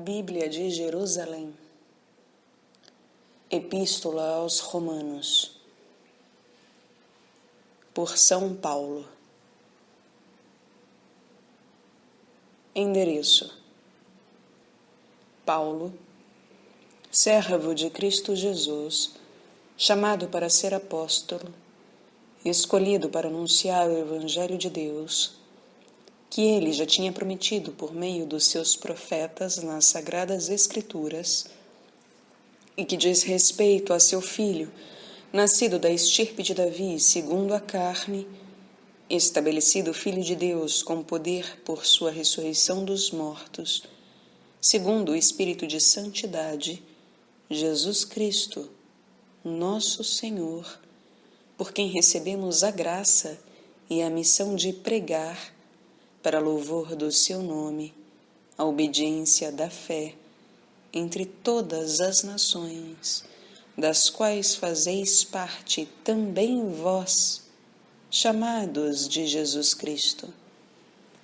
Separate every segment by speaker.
Speaker 1: Bíblia de Jerusalém. Epístola aos Romanos, por São Paulo. Endereço: Paulo, servo de Cristo Jesus, chamado para ser apóstolo, escolhido para anunciar o Evangelho de Deus, que ele já tinha prometido por meio dos seus profetas nas Sagradas Escrituras, e que diz respeito a seu filho, nascido da estirpe de Davi, segundo a carne, estabelecido Filho de Deus com poder por sua ressurreição dos mortos, segundo o Espírito de Santidade, Jesus Cristo, nosso Senhor, por quem recebemos a graça e a missão de pregar, para louvor do seu nome, a obediência da fé, entre todas as nações, das quais fazeis parte também vós, chamados de Jesus Cristo.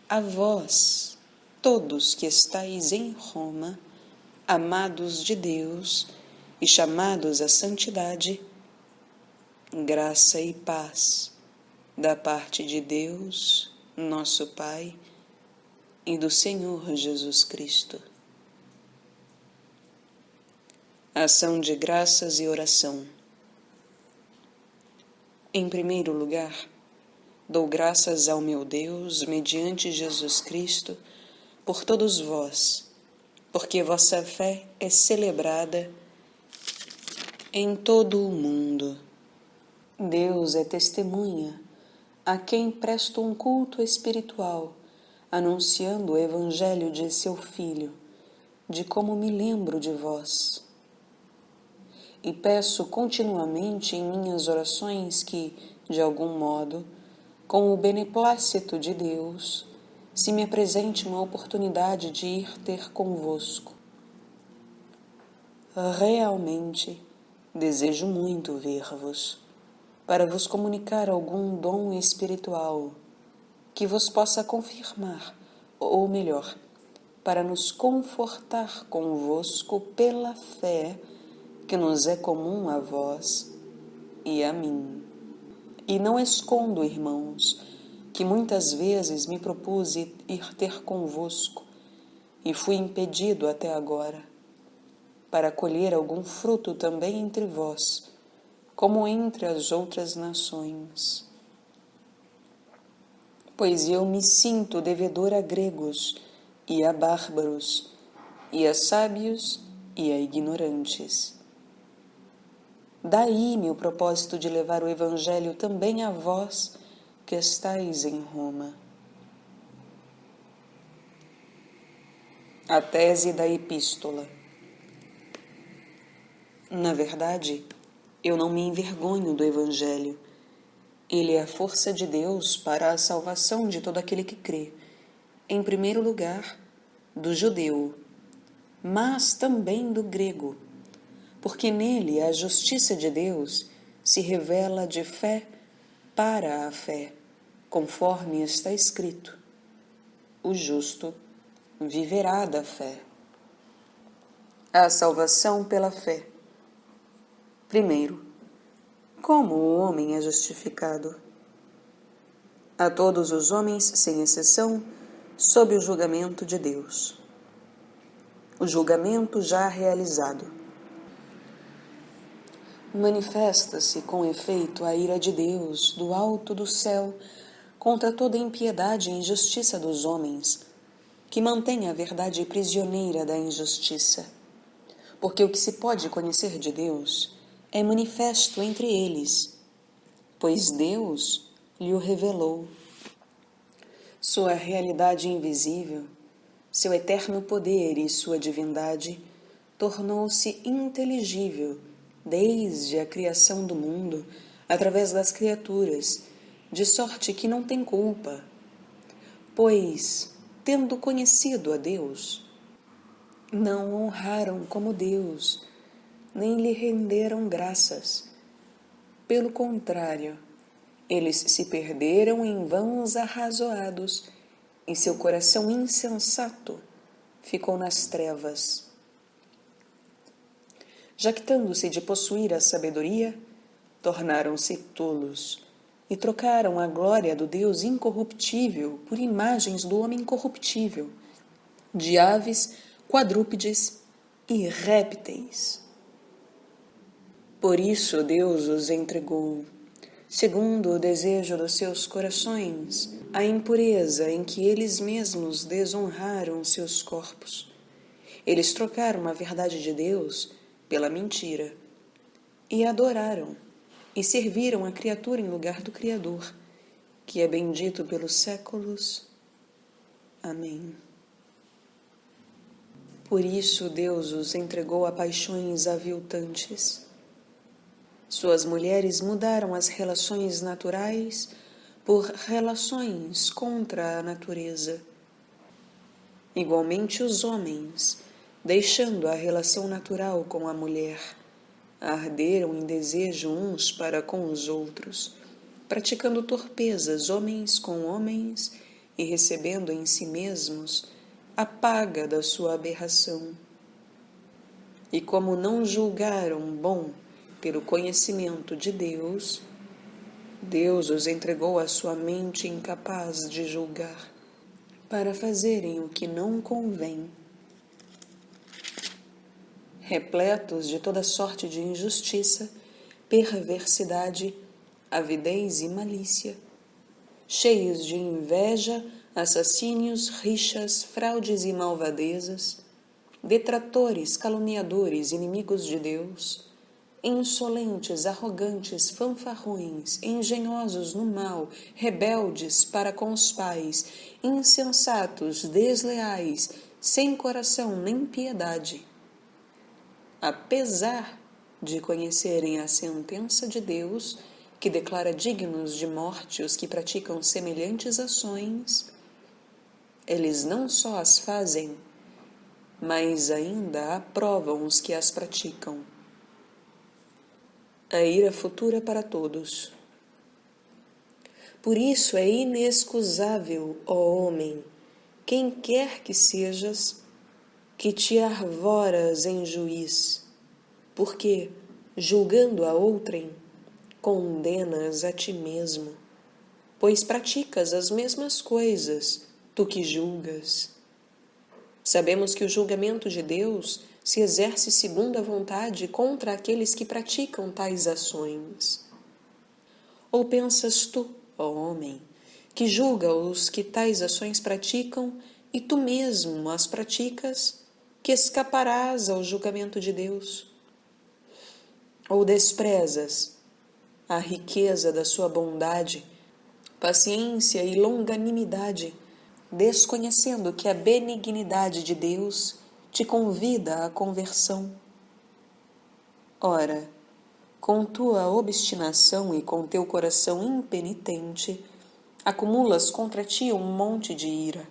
Speaker 1: A vós, todos que estáis em Roma, amados de Deus e chamados à santidade, graça e paz da parte de Deus, nosso Pai, e do Senhor Jesus Cristo. Ação de graças e oração. Em primeiro lugar, dou graças ao meu Deus, mediante Jesus Cristo, por todos vós, porque vossa fé é celebrada em todo o mundo. Deus é testemunha, a quem presto um culto espiritual, anunciando o Evangelho de seu Filho, de como me lembro de vós. E peço continuamente em minhas orações que, de algum modo, com o beneplácito de Deus, se me apresente uma oportunidade de ir ter convosco. Realmente, desejo muito ver-vos, para vos comunicar algum dom espiritual que vos possa confirmar, ou melhor, para nos confortar convosco pela fé que nos é comum a vós e a mim. E não escondo, irmãos, que muitas vezes me propus ir ter convosco e fui impedido até agora, para colher algum fruto também entre vós, como entre as outras nações. Pois eu me sinto devedor a gregos e a bárbaros, e a sábios e a ignorantes. Daí-me o propósito de levar o Evangelho também a vós que estáis em Roma. A tese da epístola. Na verdade, eu não me envergonho do Evangelho. Ele é a força de Deus para a salvação de todo aquele que crê, em primeiro lugar, do judeu, mas também do grego, porque nele a justiça de Deus se revela de fé para a fé, conforme está escrito: o justo viverá da fé. A salvação pela fé. Primeiro, como o homem é justificado? A todos os homens, sem exceção, sob o julgamento de Deus. O julgamento já realizado. Manifesta-se com efeito a ira de Deus do alto do céu contra toda impiedade e injustiça dos homens, que mantém a verdade prisioneira da injustiça. Porque o que se pode conhecer de Deus é manifesto entre eles, pois Deus lhe o revelou. Sua realidade invisível, seu eterno poder e sua divindade tornou-se inteligível desde a criação do mundo, através das criaturas, de sorte que não tem culpa, pois, tendo conhecido a Deus, não honraram como Deus, nem lhe renderam graças. Pelo contrário, eles se perderam em vãos arrazoados, e seu coração insensato ficou nas trevas. Jactando-se de possuir a sabedoria, tornaram-se tolos e trocaram a glória do Deus incorruptível por imagens do homem corruptível, de aves, quadrúpedes e répteis. Por isso Deus os entregou, segundo o desejo dos seus corações, a impureza em que eles mesmos desonraram seus corpos. Eles trocaram a verdade de Deus pela mentira, e adoraram, e serviram a criatura em lugar do Criador, que é bendito pelos séculos. Amém. Por isso Deus os entregou a paixões aviltantes. Suas mulheres mudaram as relações naturais por relações contra a natureza. Igualmente os homens, deixando a relação natural com a mulher, arderam em desejo uns para com os outros, praticando torpezas homens com homens e recebendo em si mesmos a paga da sua aberração. E como não julgaram bom pelo conhecimento de Deus, Deus os entregou à sua mente incapaz de julgar, para fazerem o que não convém. Repletos de toda sorte de injustiça, perversidade, avidez e malícia, cheios de inveja, assassínios, rixas, fraudes e malvadezas, detratores, caluniadores, inimigos de Deus, insolentes, arrogantes, fanfarrões, engenhosos no mal, rebeldes para com os pais, insensatos, desleais, sem coração nem piedade. Apesar de conhecerem a sentença de Deus, que declara dignos de morte os que praticam semelhantes ações, eles não só as fazem, mas ainda aprovam os que as praticam. A ira futura para todos. Por isso é inexcusável, ó homem, quem quer que sejas, que te arvoras em juiz, porque, julgando a outrem, condenas a ti mesmo, pois praticas as mesmas coisas, tu que julgas. Sabemos que o julgamento de Deus se exerce segundo a vontade contra aqueles que praticam tais ações. Ou pensas tu, ó homem, que julga os que tais ações praticam e tu mesmo as praticas, que escaparás ao julgamento de Deus? Ou desprezas a riqueza da sua bondade, paciência e longanimidade, desconhecendo que a benignidade de Deus te convida à conversão? Ora, com tua obstinação e com teu coração impenitente, acumulas contra ti um monte de ira.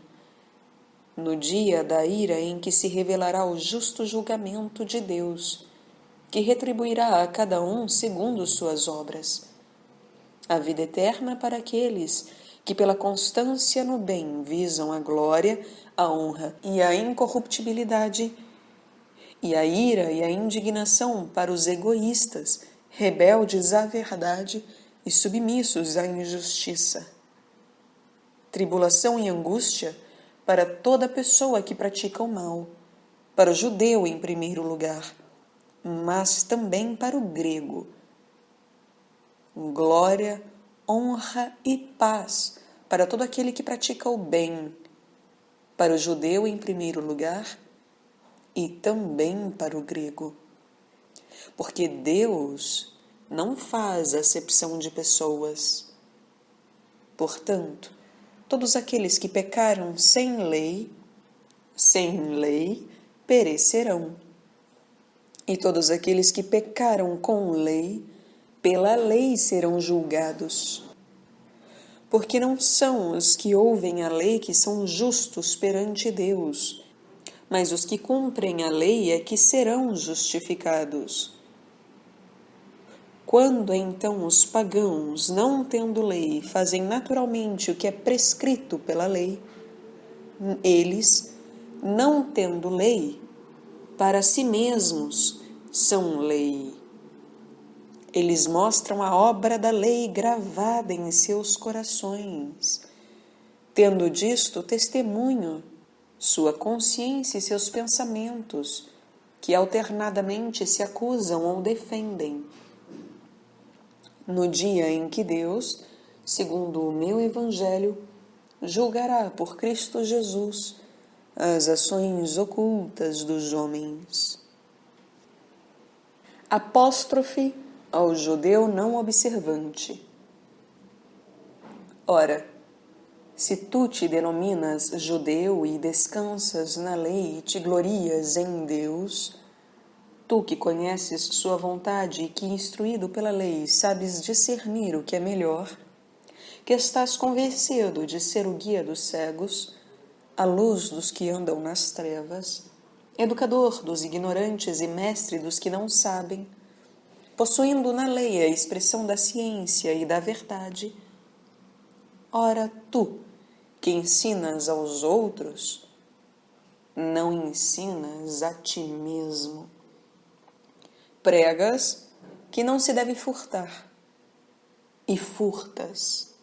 Speaker 1: No dia da ira em que se revelará o justo julgamento de Deus, que retribuirá a cada um segundo suas obras. A vida eterna para aqueles que pela constância no bem visam a glória, a honra e a incorruptibilidade, e a ira e a indignação para os egoístas, rebeldes à verdade e submissos à injustiça. Tribulação e angústia para toda pessoa que pratica o mal, para o judeu em primeiro lugar, mas também para o grego. Glória, honra e paz para todo aquele que pratica o bem, para o judeu em primeiro lugar e também para o grego. Porque Deus não faz acepção de pessoas. Portanto, todos aqueles que pecaram sem lei perecerão. E todos aqueles que pecaram com lei, pela lei serão julgados. Porque não são os que ouvem a lei que são justos perante Deus, mas os que cumprem a lei é que serão justificados. Quando então os pagãos, não tendo lei, fazem naturalmente o que é prescrito pela lei, eles, não tendo lei, para si mesmos são lei. Eles mostram a obra da lei gravada em seus corações, tendo disto testemunho sua consciência e seus pensamentos, que alternadamente se acusam ou defendem. No dia em que Deus, segundo o meu Evangelho, julgará por Cristo Jesus as ações ocultas dos homens. Apóstrofe ao judeu não observante. Ora, se tu te denominas judeu e descansas na lei e te glorias em Deus, tu que conheces sua vontade e que, instruído pela lei, sabes discernir o que é melhor, que estás convencido de ser o guia dos cegos, a luz dos que andam nas trevas, educador dos ignorantes e mestre dos que não sabem, possuindo na lei a expressão da ciência e da verdade, ora tu, que ensinas aos outros, não ensinas a ti mesmo. Pregas que não se deve furtar, e furtas.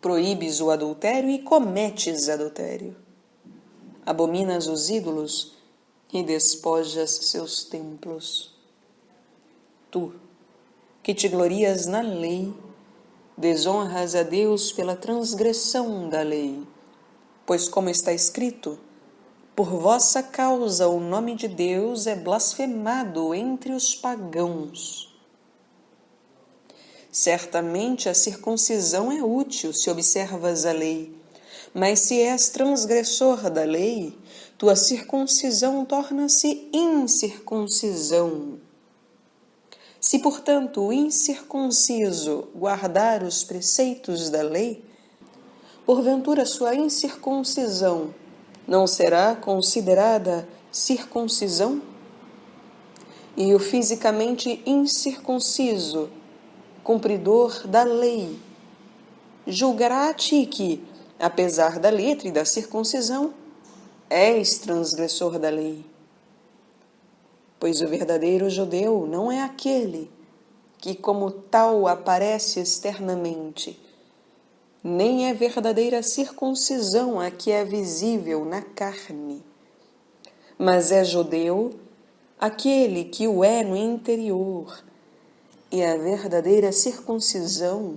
Speaker 1: Proíbes o adultério e cometes adultério. Abominas os ídolos e despojas seus templos. Tu, que te glorias na lei, desonras a Deus pela transgressão da lei, pois como está escrito, por vossa causa o nome de Deus é blasfemado entre os pagãos. Certamente a circuncisão é útil se observas a lei, mas se és transgressor da lei, tua circuncisão torna-se incircuncisão. Se, portanto, o incircunciso guardar os preceitos da lei, porventura sua incircuncisão não será considerada circuncisão? E o fisicamente incircunciso, cumpridor da lei, julgará a ti que, apesar da letra e da circuncisão, és transgressor da lei. Pois o verdadeiro judeu não é aquele que como tal aparece externamente, nem é verdadeira circuncisão a que é visível na carne, mas é judeu aquele que o é no interior, e a verdadeira circuncisão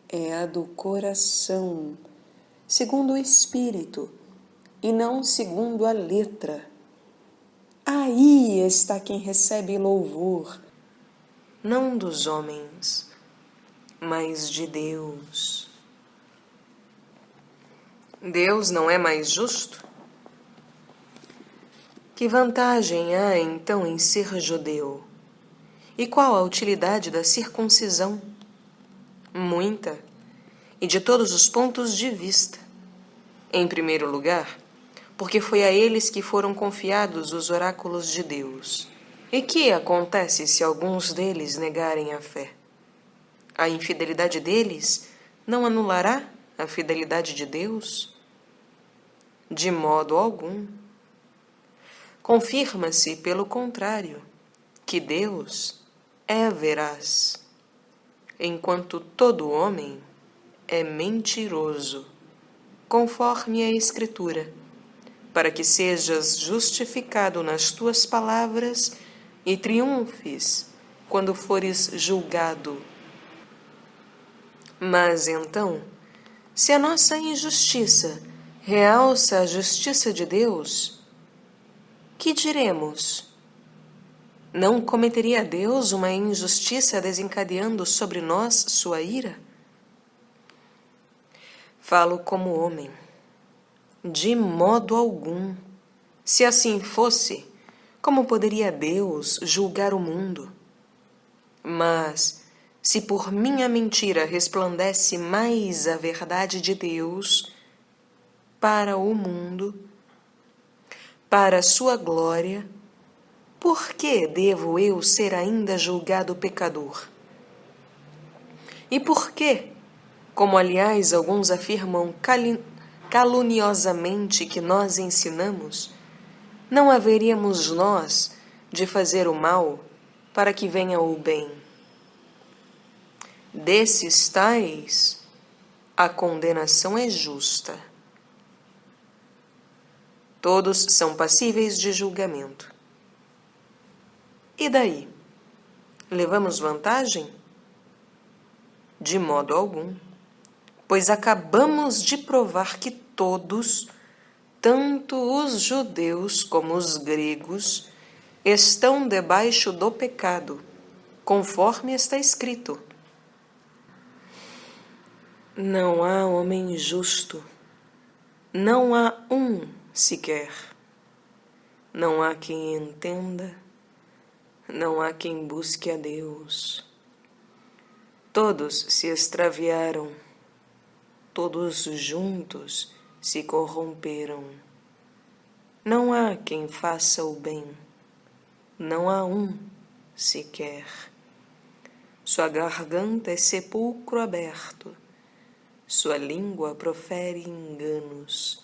Speaker 1: é a do coração, segundo o Espírito, e não segundo a letra. Aí está quem recebe louvor, não dos homens, mas de Deus. Deus não é mais justo? Que vantagem há então em ser judeu? E qual a utilidade da circuncisão? Muita, e de todos os pontos de vista. Em primeiro lugar, porque foi a eles que foram confiados os oráculos de Deus. E que acontece se alguns deles negarem a fé? A infidelidade deles não anulará a fidelidade de Deus? De modo algum. Confirma-se, pelo contrário, que Deus é veraz, enquanto todo homem é mentiroso, conforme a Escritura, para que sejas justificado nas tuas palavras e triunfes quando fores julgado. Mas então, se a nossa injustiça realça a justiça de Deus, que diremos? Não cometeria Deus uma injustiça desencadeando sobre nós sua ira? Falo como homem. De modo algum. Se assim fosse, como poderia Deus julgar o mundo? Mas, se por minha mentira resplandece mais a verdade de Deus para o mundo, para a sua glória, por que devo eu ser ainda julgado pecador? E por que, como aliás alguns afirmam
Speaker 2: caluniosamente que nós ensinamos, não haveríamos nós de fazer o mal para que venha o bem. Desses tais, a condenação é justa. Todos são passíveis de julgamento. E daí? Levamos vantagem? De modo algum, pois acabamos de provar que todos, tanto os judeus como os gregos, estão debaixo do pecado, conforme está escrito. Não há homem justo, não há um sequer. Não há quem entenda, não há quem busque a Deus. Todos se extraviaram, todos juntos se corromperam. Não há quem faça o bem, não há um sequer. Sua garganta é sepulcro aberto, sua língua profere enganos.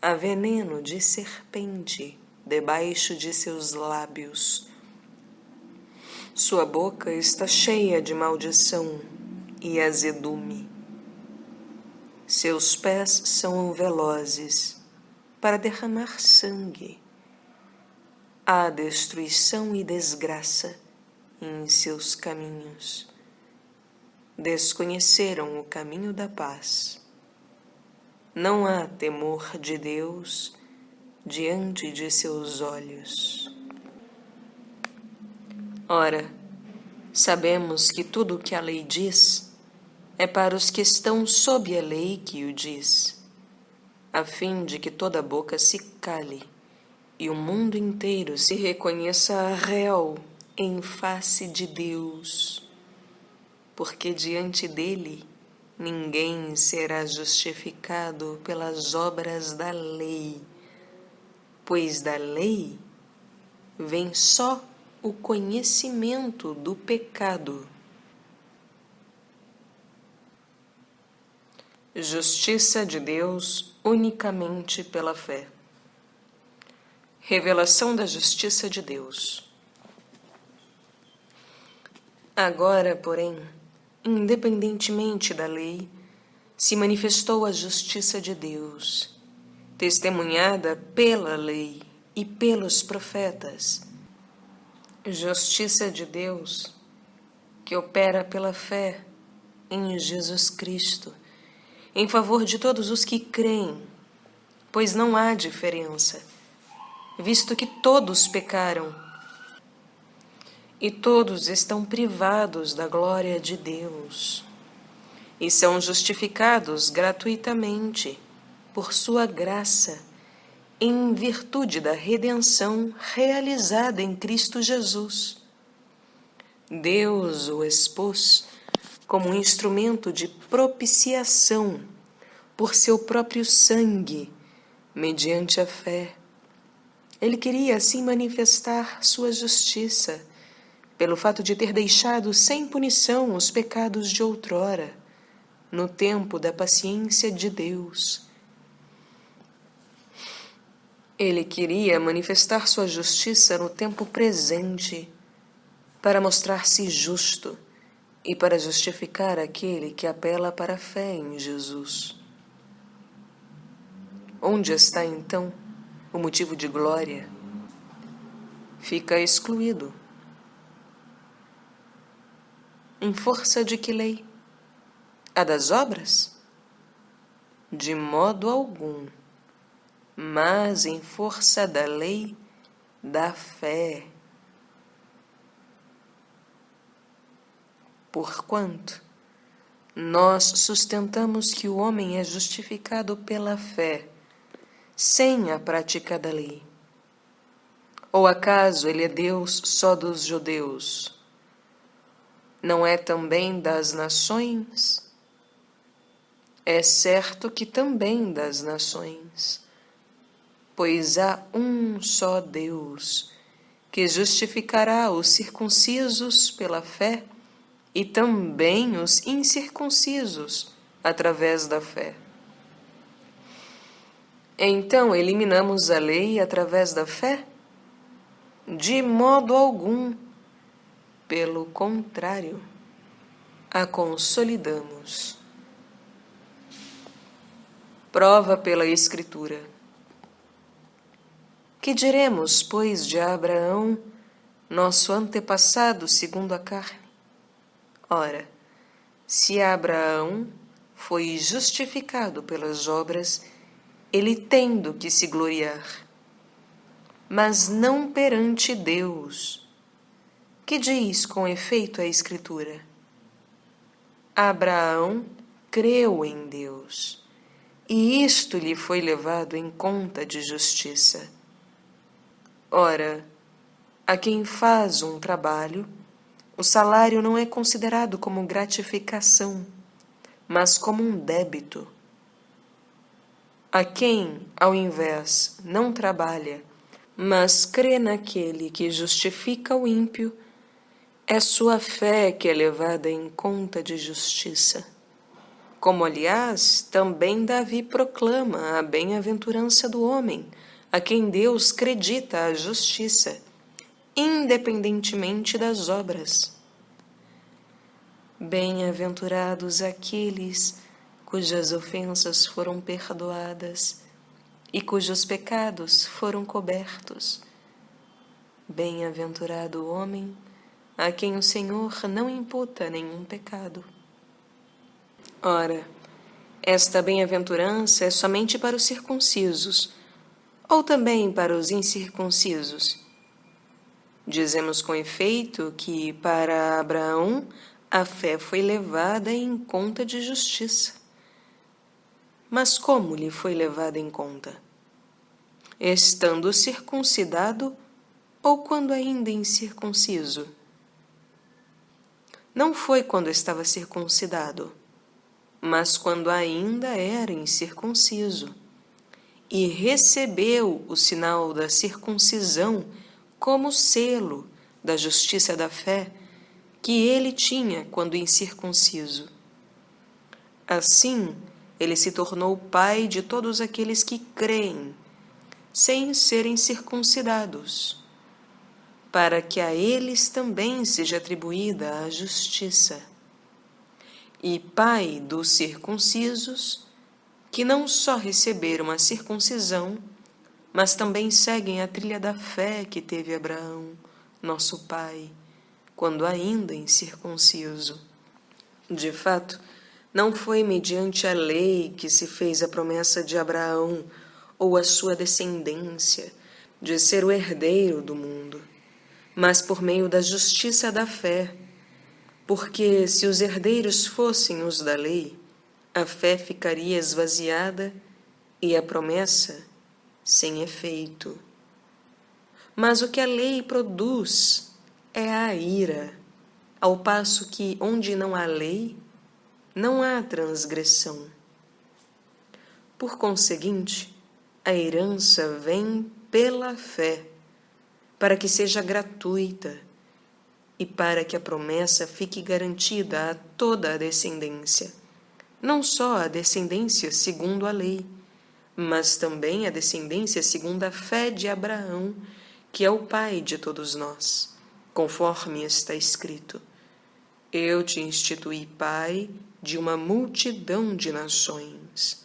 Speaker 2: Há veneno de serpente debaixo de seus lábios. Sua boca está cheia de maldição e azedume. Seus pés são velozes para derramar sangue. Há destruição e desgraça em seus caminhos. Desconheceram o caminho da paz. Não há temor de Deus diante de seus olhos. Ora, sabemos que tudo o que a lei diz é para os que estão sob a lei que o diz, a fim de que toda boca se cale e o mundo inteiro se reconheça réu em face de Deus, porque diante dele ninguém será justificado pelas obras da lei, pois da lei vem só o conhecimento do pecado. Justiça de Deus unicamente pela fé. Revelação da justiça de Deus. Agora, porém, independentemente da lei, se manifestou a justiça de Deus, testemunhada pela lei e pelos profetas. Justiça de Deus que opera pela fé em Jesus Cristo, em favor de todos os que creem, pois não há diferença, visto que todos pecaram e todos estão privados da glória de Deus e são justificados gratuitamente por sua graça, em virtude da redenção realizada em Cristo Jesus. Deus o expôs como um instrumento de propiciação por seu próprio sangue, mediante a fé. Ele queria assim manifestar sua justiça, pelo fato de ter deixado sem punição os pecados de outrora, no tempo da paciência de Deus. Ele queria manifestar sua justiça no tempo presente, para mostrar-se justo e para justificar aquele que apela para a fé em Jesus. Onde está, então, o motivo de glória? Fica excluído. Em força de que lei? A das obras? De modo algum, mas em força da lei da fé. Porquanto nós sustentamos que o homem é justificado pela fé, sem a prática da lei. Ou acaso ele é Deus só dos judeus? Não é também das nações? É certo que também das nações, pois há um só Deus, que justificará os circuncisos pela fé e também os incircuncisos através da fé. Então eliminamos a lei através da fé? De modo algum. Pelo contrário, a consolidamos. Prova pela Escritura. Que diremos, pois, de Abraão, nosso antepassado segundo a carne? Ora, se Abraão foi justificado pelas obras, ele tem do que se gloriar, mas não perante Deus. Que diz com efeito a Escritura? Abraão creu em Deus, e isto lhe foi levado em conta de justiça. Ora, a quem faz um trabalho, o salário não é considerado como gratificação, mas como um débito. A quem, ao invés, não trabalha, mas crê naquele que justifica o ímpio, é sua fé que é levada em conta de justiça. Como, aliás, também Davi proclama a bem-aventurança do homem, a quem Deus credita a justiça, independentemente das obras. Bem-aventurados aqueles cujas ofensas foram perdoadas e cujos pecados foram cobertos. Bem-aventurado o homem a quem o Senhor não imputa nenhum pecado. Ora, esta bem-aventurança é somente para os circuncisos, ou também para os incircuncisos? Dizemos com efeito que, para Abraão, a fé foi levada em conta de justiça. Mas como lhe foi levada em conta? Estando circuncidado ou quando ainda incircunciso? Não foi quando estava circuncidado, mas quando ainda era incircunciso, e recebeu o sinal da circuncisão como selo da justiça da fé que ele tinha quando incircunciso. Assim, ele se tornou pai de todos aqueles que creem, sem serem circuncidados, para que a eles também seja atribuída a justiça, e pai dos circuncisos, que não só receberam a circuncisão, mas também seguem a trilha da fé que teve Abraão, nosso pai, quando ainda incircunciso. De fato, não foi mediante a lei que se fez a promessa de Abraão ou a sua descendência de ser o herdeiro do mundo, mas por meio da justiça da fé, porque se os herdeiros fossem os da lei, a fé ficaria esvaziada e a promessa sem efeito. Mas o que a lei produz é a ira, ao passo que, onde não há lei, não há transgressão. Por conseguinte, a herança vem pela fé, para que seja gratuita e para que a promessa fique garantida a toda a descendência, não só a descendência segundo a lei, mas também a descendência segundo a fé de Abraão, que é o pai de todos nós, conforme está escrito: Eu te instituí pai de uma multidão de nações.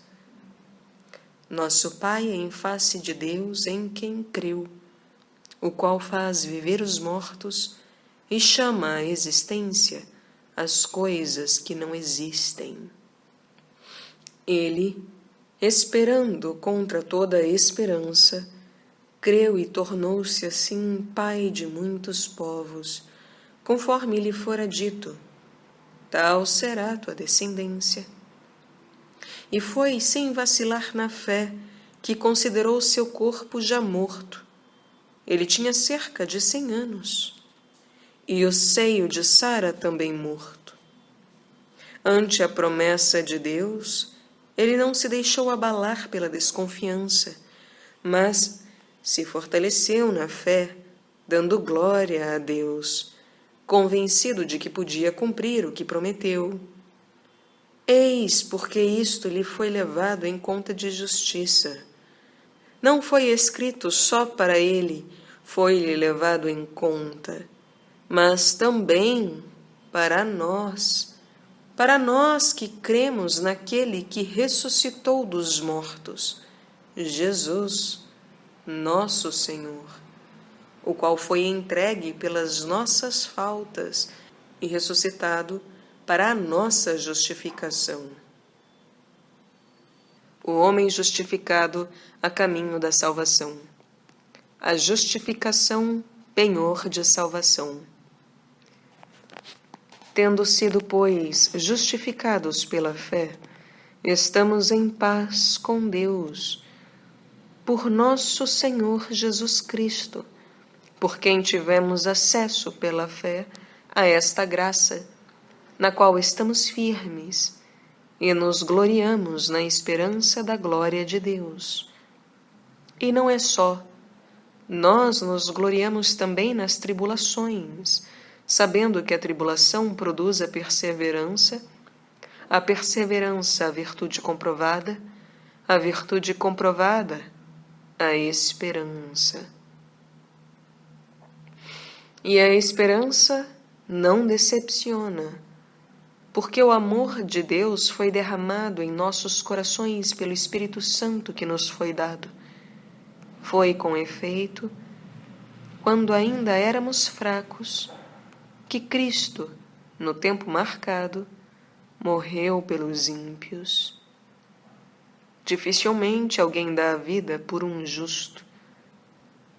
Speaker 2: Nosso Pai é em face de Deus em quem creu, o qual faz viver os mortos e chama à existência as coisas que não existem. Ele, esperando contra toda a esperança, creu e tornou-se assim pai de muitos povos, conforme lhe fora dito: tal será tua descendência. E foi sem vacilar na fé que considerou seu corpo já morto. Ele tinha cerca de 100 anos. E o seio de Sara também morto. Ante a promessa de Deus, ele não se deixou abalar pela desconfiança, mas se fortaleceu na fé, dando glória a Deus, convencido de que podia cumprir o que prometeu. Eis porque isto lhe foi levado em conta de justiça. não foi escrito só para ele, foi-lhe levado em conta, mas também para nós que cremos naquele que ressuscitou dos mortos, Jesus, nosso Senhor, o qual foi entregue pelas nossas faltas e ressuscitado para a nossa justificação. O homem justificado a caminho da salvação. A justificação, penhor de salvação. Tendo sido, pois, justificados pela fé, estamos em paz com Deus, por nosso Senhor Jesus Cristo, por quem tivemos acesso pela fé a esta graça, na qual estamos firmes e nos gloriamos na esperança da glória de Deus. E não é só, nós nos gloriamos também nas tribulações, sabendo que a tribulação produz a perseverança a virtude comprovada, a virtude comprovada, a esperança. E a esperança não decepciona, porque o amor de Deus foi derramado em nossos corações pelo Espírito Santo que nos foi dado. Foi, com efeito, quando ainda éramos fracos, que Cristo, no tempo marcado, morreu pelos ímpios. Dificilmente alguém dá a vida por um justo.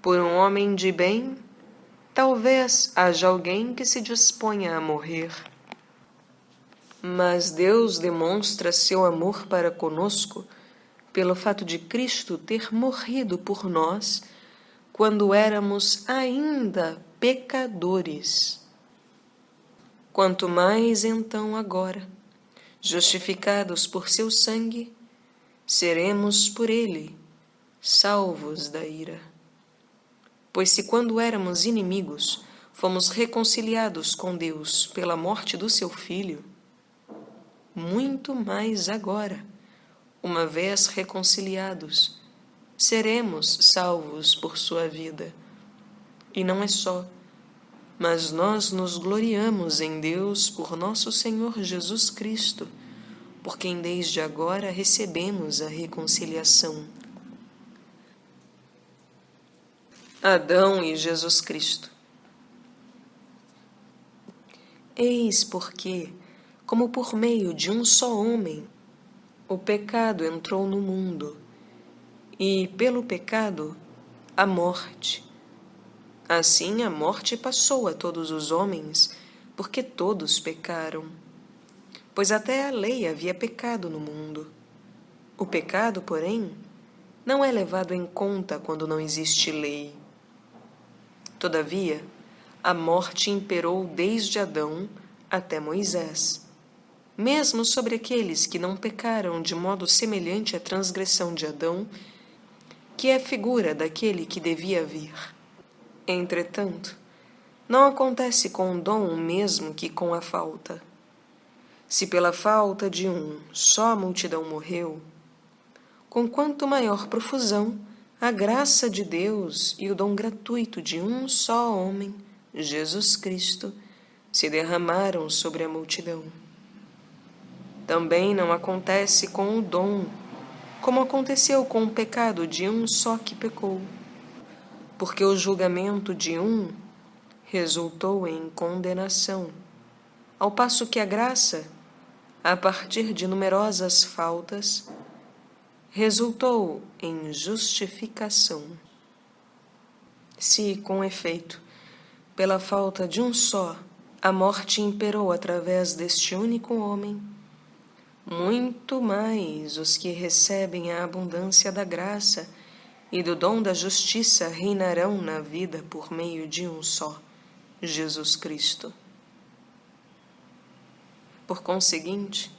Speaker 2: Por um homem de bem, talvez haja alguém que se disponha a morrer. Mas Deus demonstra seu amor para conosco pelo fato de Cristo ter morrido por nós quando éramos ainda pecadores. Quanto mais então agora, justificados por seu sangue, seremos por ele salvos da ira. Pois se quando éramos inimigos, fomos reconciliados com Deus pela morte do seu Filho, muito mais agora, uma vez reconciliados, seremos salvos por sua vida. E não é só, mas nós nos gloriamos em Deus por nosso Senhor Jesus Cristo, por quem desde agora recebemos a reconciliação. Adão e Jesus Cristo. Eis porque, como por meio de um só homem, o pecado entrou no mundo, e pelo pecado, a morte. Assim a morte passou a todos os homens, porque todos pecaram. Pois até a lei havia pecado no mundo. O pecado, porém, não é levado em conta quando não existe lei. Todavia, a morte imperou desde Adão até Moisés, mesmo sobre aqueles que não pecaram de modo semelhante à transgressão de Adão, que é figura daquele que devia vir. Entretanto, não acontece com o dom o mesmo que com a falta. Se pela falta de um só a multidão morreu, com quanto maior profusão a graça de Deus e o dom gratuito de um só homem, Jesus Cristo, se derramaram sobre a multidão. Também não acontece com o dom, como aconteceu com o pecado de um só que pecou, porque o julgamento de um resultou em condenação, ao passo que a graça, a partir de numerosas faltas, resultou em justificação. Se, com efeito, pela falta de um só, a morte imperou através deste único homem, muito mais os que recebem a abundância da graça e do dom da justiça reinarão na vida por meio de um só, Jesus Cristo. Por conseguinte,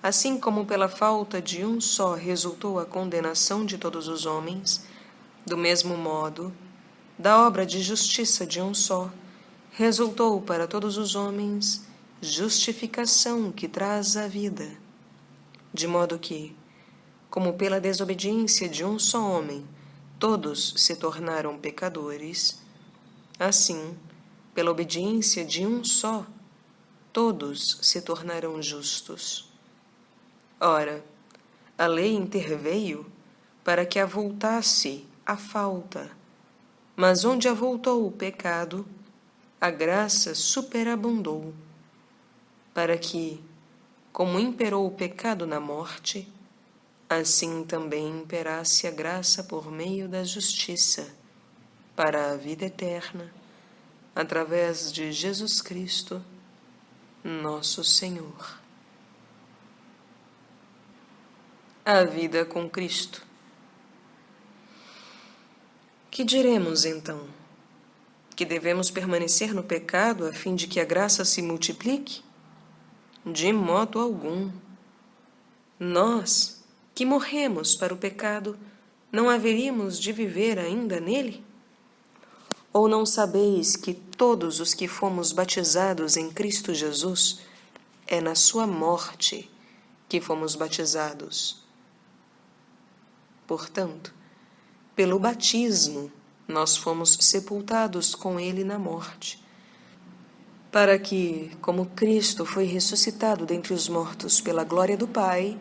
Speaker 2: assim como pela falta de um só resultou a condenação de todos os homens, do mesmo modo, da obra de justiça de um só, resultou para todos os homens justificação que traz a vida. De modo que, como pela desobediência de um só homem, todos se tornaram pecadores, assim, pela obediência de um só, todos se tornaram justos. Ora, a lei interveio para que avultasse a falta, mas onde avultou o pecado, a graça superabundou, para que, como imperou o pecado na morte, assim também imperasse a graça por meio da justiça, para a vida eterna, através de Jesus Cristo, nosso Senhor. A vida com Cristo. Que diremos então? Que devemos permanecer no pecado a fim de que a graça se multiplique? De modo algum. Nós, que morremos para o pecado, não haveríamos de viver ainda nele? Ou não sabeis que todos os que fomos batizados em Cristo Jesus, é na sua morte que fomos batizados? Portanto, pelo batismo, nós fomos sepultados com ele na morte, para que, como Cristo foi ressuscitado dentre os mortos pela glória do Pai,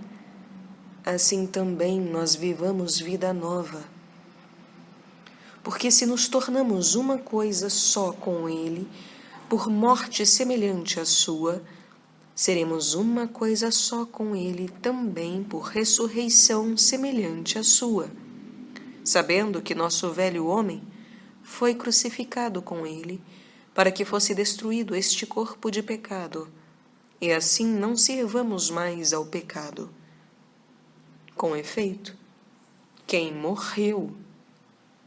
Speaker 2: assim também nós vivamos vida nova. Porque se nos tornamos uma coisa só com ele, por morte semelhante à sua, seremos uma coisa só com ele também por ressurreição semelhante à sua, sabendo que nosso velho homem foi crucificado com ele, para que fosse destruído este corpo de pecado, e assim não sirvamos mais ao pecado. Com efeito, quem morreu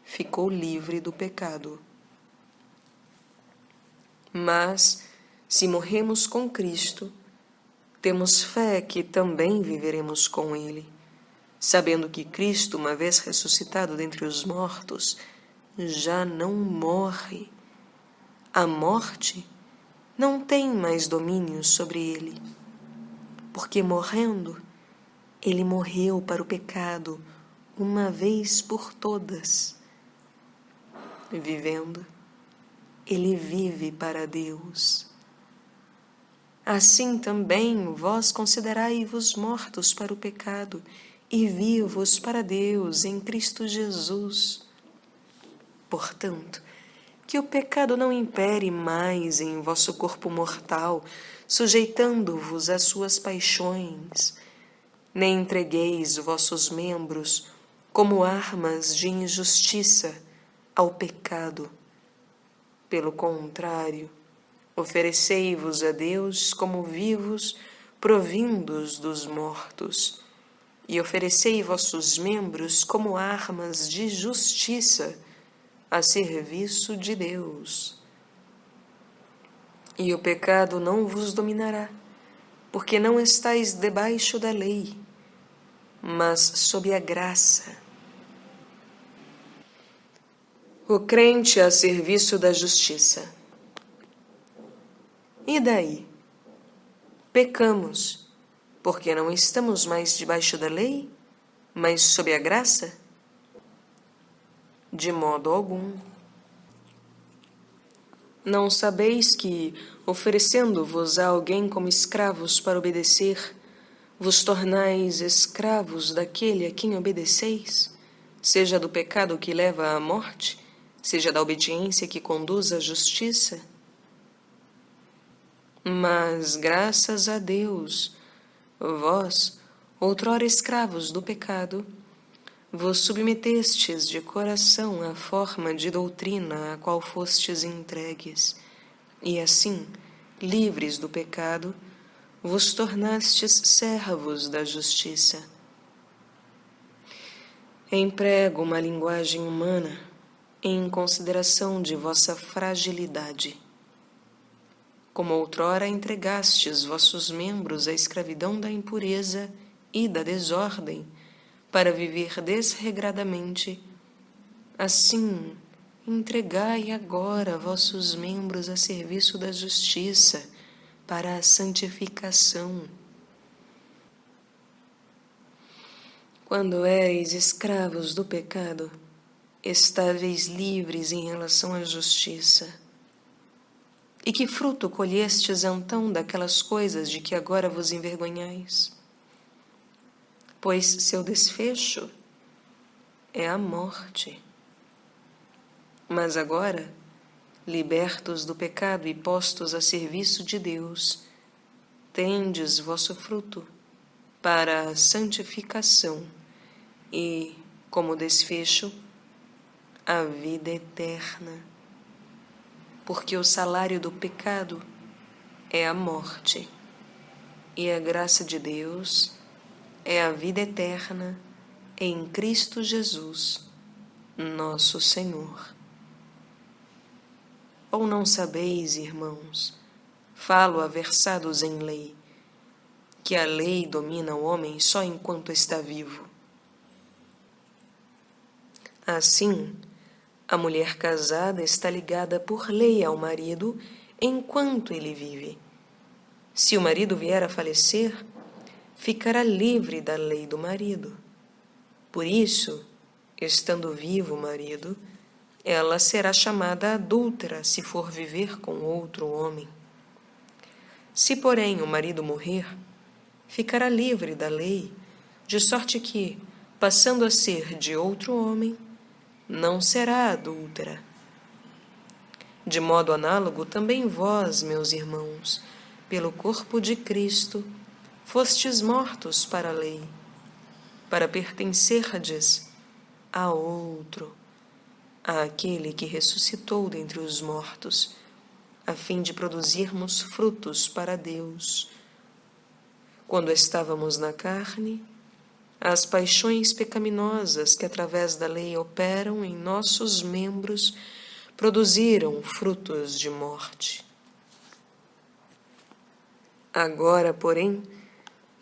Speaker 2: ficou livre do pecado. Mas, se morremos com Cristo, temos fé que também viveremos com ele, sabendo que Cristo, uma vez ressuscitado dentre os mortos, já não morre. A morte não tem mais domínio sobre ele, porque morrendo, ele morreu para o pecado uma vez por todas. Vivendo, ele vive para Deus. Assim também vós considerai-vos mortos para o pecado e vivos para Deus em Cristo Jesus. Portanto, que o pecado não impere mais em vosso corpo mortal, sujeitando-vos às suas paixões, nem entregueis vossos membros como armas de injustiça ao pecado. Pelo contrário, oferecei-vos a Deus como vivos, provindos dos mortos, e oferecei vossos membros como armas de justiça a serviço de Deus. E o pecado não vos dominará, porque não estáis debaixo da lei, mas sob a graça. O crente a serviço da justiça. E daí? Pecamos, porque não estamos mais debaixo da lei, mas sob a graça? De modo algum. Não sabeis que, oferecendo-vos a alguém como escravos para obedecer, vos tornais escravos daquele a quem obedeceis, seja do pecado que leva à morte, seja da obediência que conduz à justiça? Mas, graças a Deus, vós, outrora escravos do pecado, vos submetestes de coração à forma de doutrina a qual fostes entregues, e assim, livres do pecado, vos tornastes servos da justiça. Emprego uma linguagem humana em consideração de vossa fragilidade. Como outrora entregastes vossos membros à escravidão da impureza e da desordem, para viver desregradamente, assim entregai agora vossos membros a serviço da justiça, para a santificação. Quando éreis escravos do pecado, estáveis livres em relação à justiça. E que fruto colhestes então daquelas coisas de que agora vos envergonhais? Pois seu desfecho é a morte. Mas agora, libertos do pecado e postos a serviço de Deus, tendes vosso fruto para a santificação e, como desfecho, a vida eterna. Porque o salário do pecado é a morte, e a graça de Deus é a vida eterna em Cristo Jesus, nosso Senhor. Ou não sabeis, irmãos, falo a versados em lei, que a lei domina o homem só enquanto está vivo. Assim, a mulher casada está ligada por lei ao marido enquanto ele vive. Se o marido vier a falecer, ficará livre da lei do marido. Por isso, estando vivo o marido, ela será chamada adúltera se for viver com outro homem. Se, porém, o marido morrer, ficará livre da lei, de sorte que, passando a ser de outro homem, não será adúltera. De modo análogo, também vós, meus irmãos, pelo corpo de Cristo, fostes mortos para a lei, para pertencerdes a outro, àquele que ressuscitou dentre os mortos, a fim de produzirmos frutos para Deus. Quando estávamos na carne, as paixões pecaminosas que através da lei operam em nossos membros produziram frutos de morte. Agora, porém,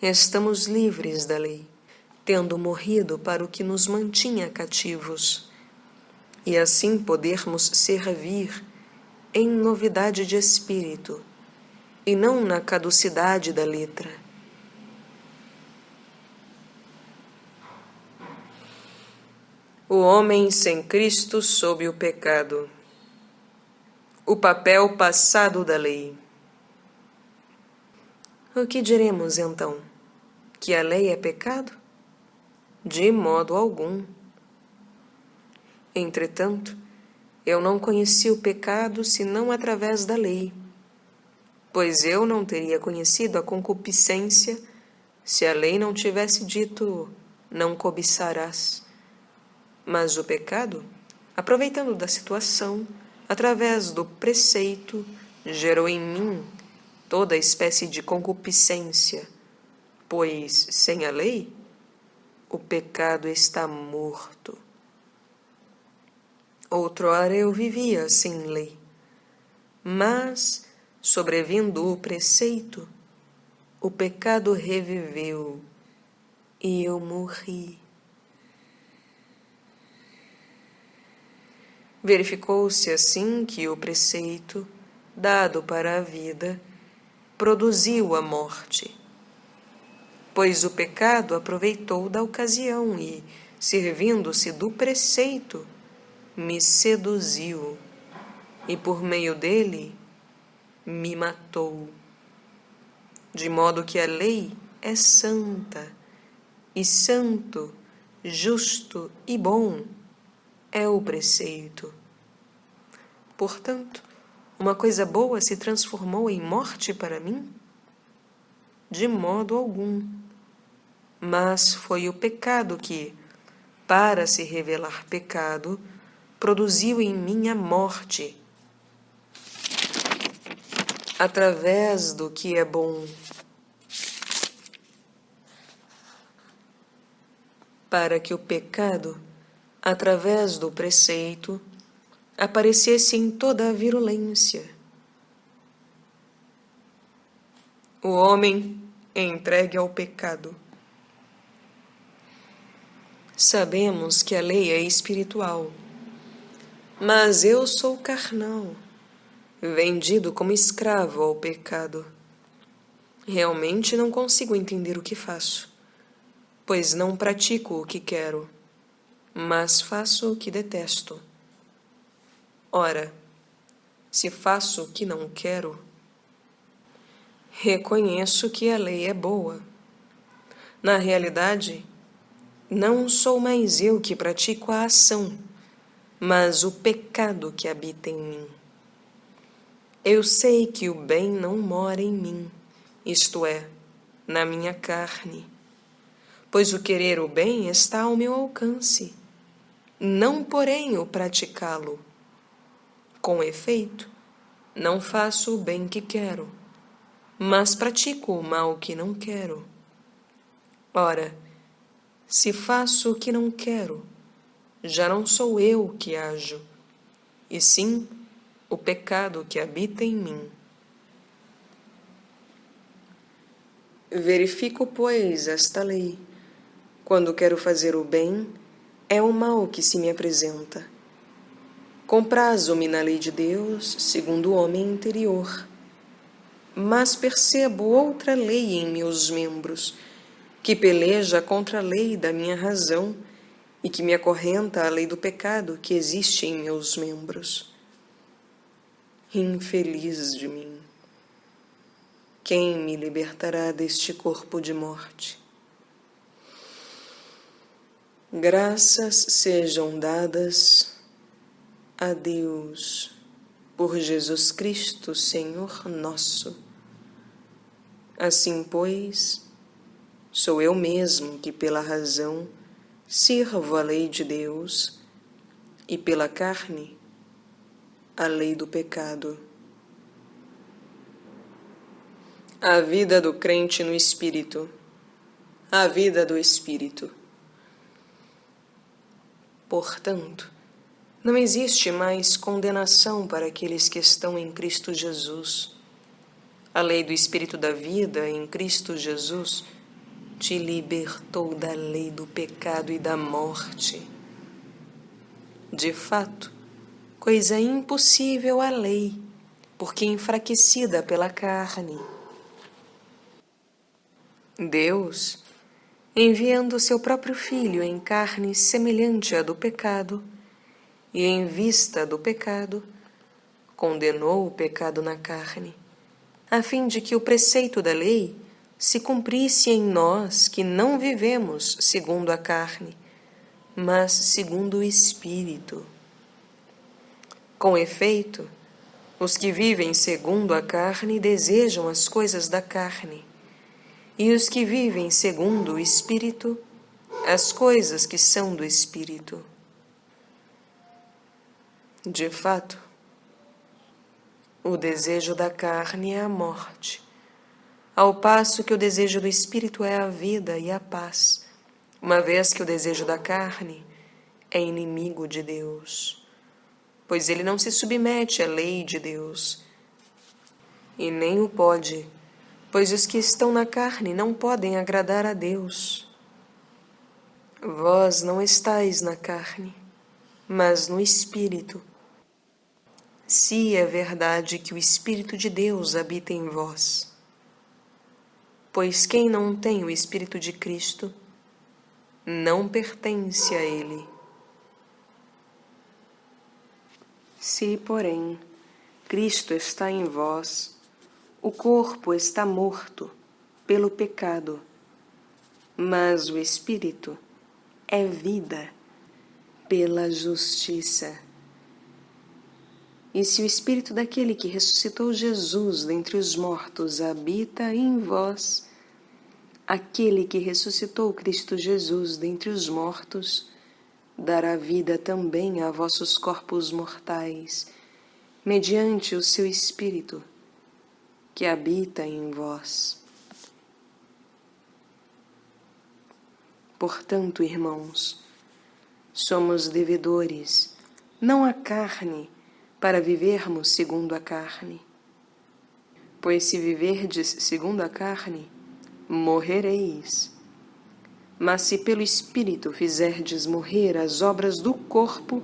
Speaker 2: estamos livres da lei, tendo morrido para o que nos mantinha cativos, e assim podermos servir em novidade de espírito, e não na caducidade da letra. O homem sem Cristo sob o pecado. O papel passado da lei. O que diremos então? Que a lei é pecado? De modo algum. Entretanto, eu não conheci o pecado senão através da lei, pois eu não teria conhecido a concupiscência se a lei não tivesse dito: não cobiçarás. Mas o pecado, aproveitando da situação, através do preceito, gerou em mim toda espécie de concupiscência, pois, sem a lei, o pecado está morto. Outrora eu vivia sem lei, mas, sobrevindo o preceito, o pecado reviveu e eu morri. Verificou-se assim que o preceito, dado para a vida, produziu a morte, pois o pecado aproveitou da ocasião e, servindo-se do preceito, me seduziu, e por meio dele me matou. De modo que a lei é santa, e santo, justo e bom é o preceito. Portanto, uma coisa boa se transformou em morte para mim? De modo algum. Mas foi o pecado que, para se revelar pecado, produziu em mim a morte, através do que é bom, para que o pecado, através do preceito, aparecesse em toda a virulência. O homem é entregue ao pecado. Sabemos que a lei é espiritual, mas eu sou carnal, vendido como escravo ao pecado. Realmente não consigo entender o que faço, pois não pratico o que quero, mas faço o que detesto. Ora, se faço o que não quero, reconheço que a lei é boa. Na realidade, não sou mais eu que pratico a ação, mas o pecado que habita em mim. Eu sei que o bem não mora em mim, isto é, na minha carne, pois o querer o bem está ao meu alcance, não porém o praticá-lo. Com efeito, não faço o bem que quero, mas pratico o mal que não quero. Ora, se faço o que não quero, já não sou eu que ajo, e sim o pecado que habita em mim. Verifico, pois, esta lei. Quando quero fazer o bem, é o mal que se me apresenta. Comprazo-me na lei de Deus, segundo o homem interior. Mas percebo outra lei em meus membros, que peleja contra a lei da minha razão e que me acorrenta à lei do pecado que existe em meus membros. Infeliz de mim! Quem me libertará deste corpo de morte? Graças sejam dadas a Deus por Jesus Cristo, Senhor nosso. Assim, pois, sou eu mesmo que pela razão sirvo a lei de Deus e pela carne a lei do pecado. A vida do crente no Espírito. A vida do Espírito. Portanto, não existe mais condenação para aqueles que estão em Cristo Jesus. A lei do Espírito da vida em Cristo Jesus te libertou da lei do pecado e da morte. De fato, coisa impossível a lei, porque enfraquecida pela carne. Deus, enviando seu próprio Filho em carne semelhante à do pecado, e em vista do pecado, condenou o pecado na carne, a fim de que o preceito da lei se cumprisse em nós que não vivemos segundo a carne, mas segundo o Espírito. Com efeito, os que vivem segundo a carne desejam as coisas da carne, e os que vivem segundo o Espírito, as coisas que são do Espírito. De fato, o desejo da carne é a morte, ao passo que o desejo do Espírito é a vida e a paz, uma vez que o desejo da carne é inimigo de Deus, pois ele não se submete à lei de Deus, e nem o pode, pois os que estão na carne não podem agradar a Deus. Vós não estáis na carne, mas no Espírito, se é verdade que o Espírito de Deus habita em vós. Pois quem não tem o Espírito de Cristo não pertence a Ele. Se, porém, Cristo está em vós, o corpo está morto pelo pecado, mas o Espírito é vida pela justiça. E se o Espírito daquele que ressuscitou Jesus dentre os mortos habita em vós, aquele que ressuscitou Cristo Jesus dentre os mortos dará vida também a vossos corpos mortais, mediante o seu Espírito, que habita em vós. Portanto, irmãos, somos devedores, não à carne, para vivermos segundo a carne. Pois se viverdes segundo a carne, morrereis. Mas se pelo Espírito fizerdes morrer as obras do corpo,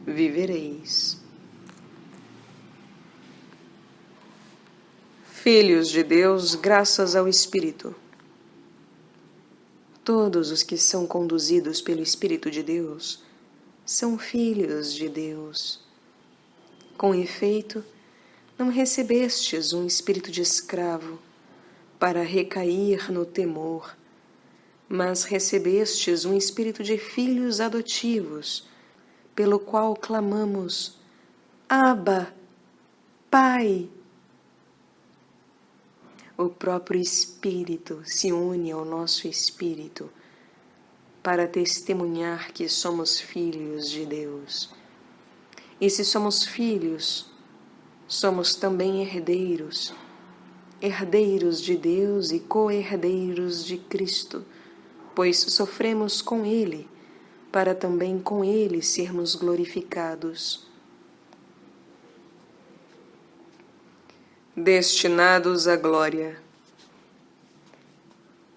Speaker 2: vivereis. Filhos de Deus, graças ao Espírito. Todos os que são conduzidos pelo Espírito de Deus são filhos de Deus. Com efeito, não recebestes um espírito de escravo para recair no temor, mas recebestes um espírito de filhos adotivos, pelo qual clamamos: Abba, Pai! O próprio Espírito se une ao nosso espírito para testemunhar que somos filhos de Deus. E se somos filhos, somos também herdeiros, herdeiros de Deus e co-herdeiros de Cristo, pois sofremos com Ele, para também com Ele sermos glorificados. Destinados à glória.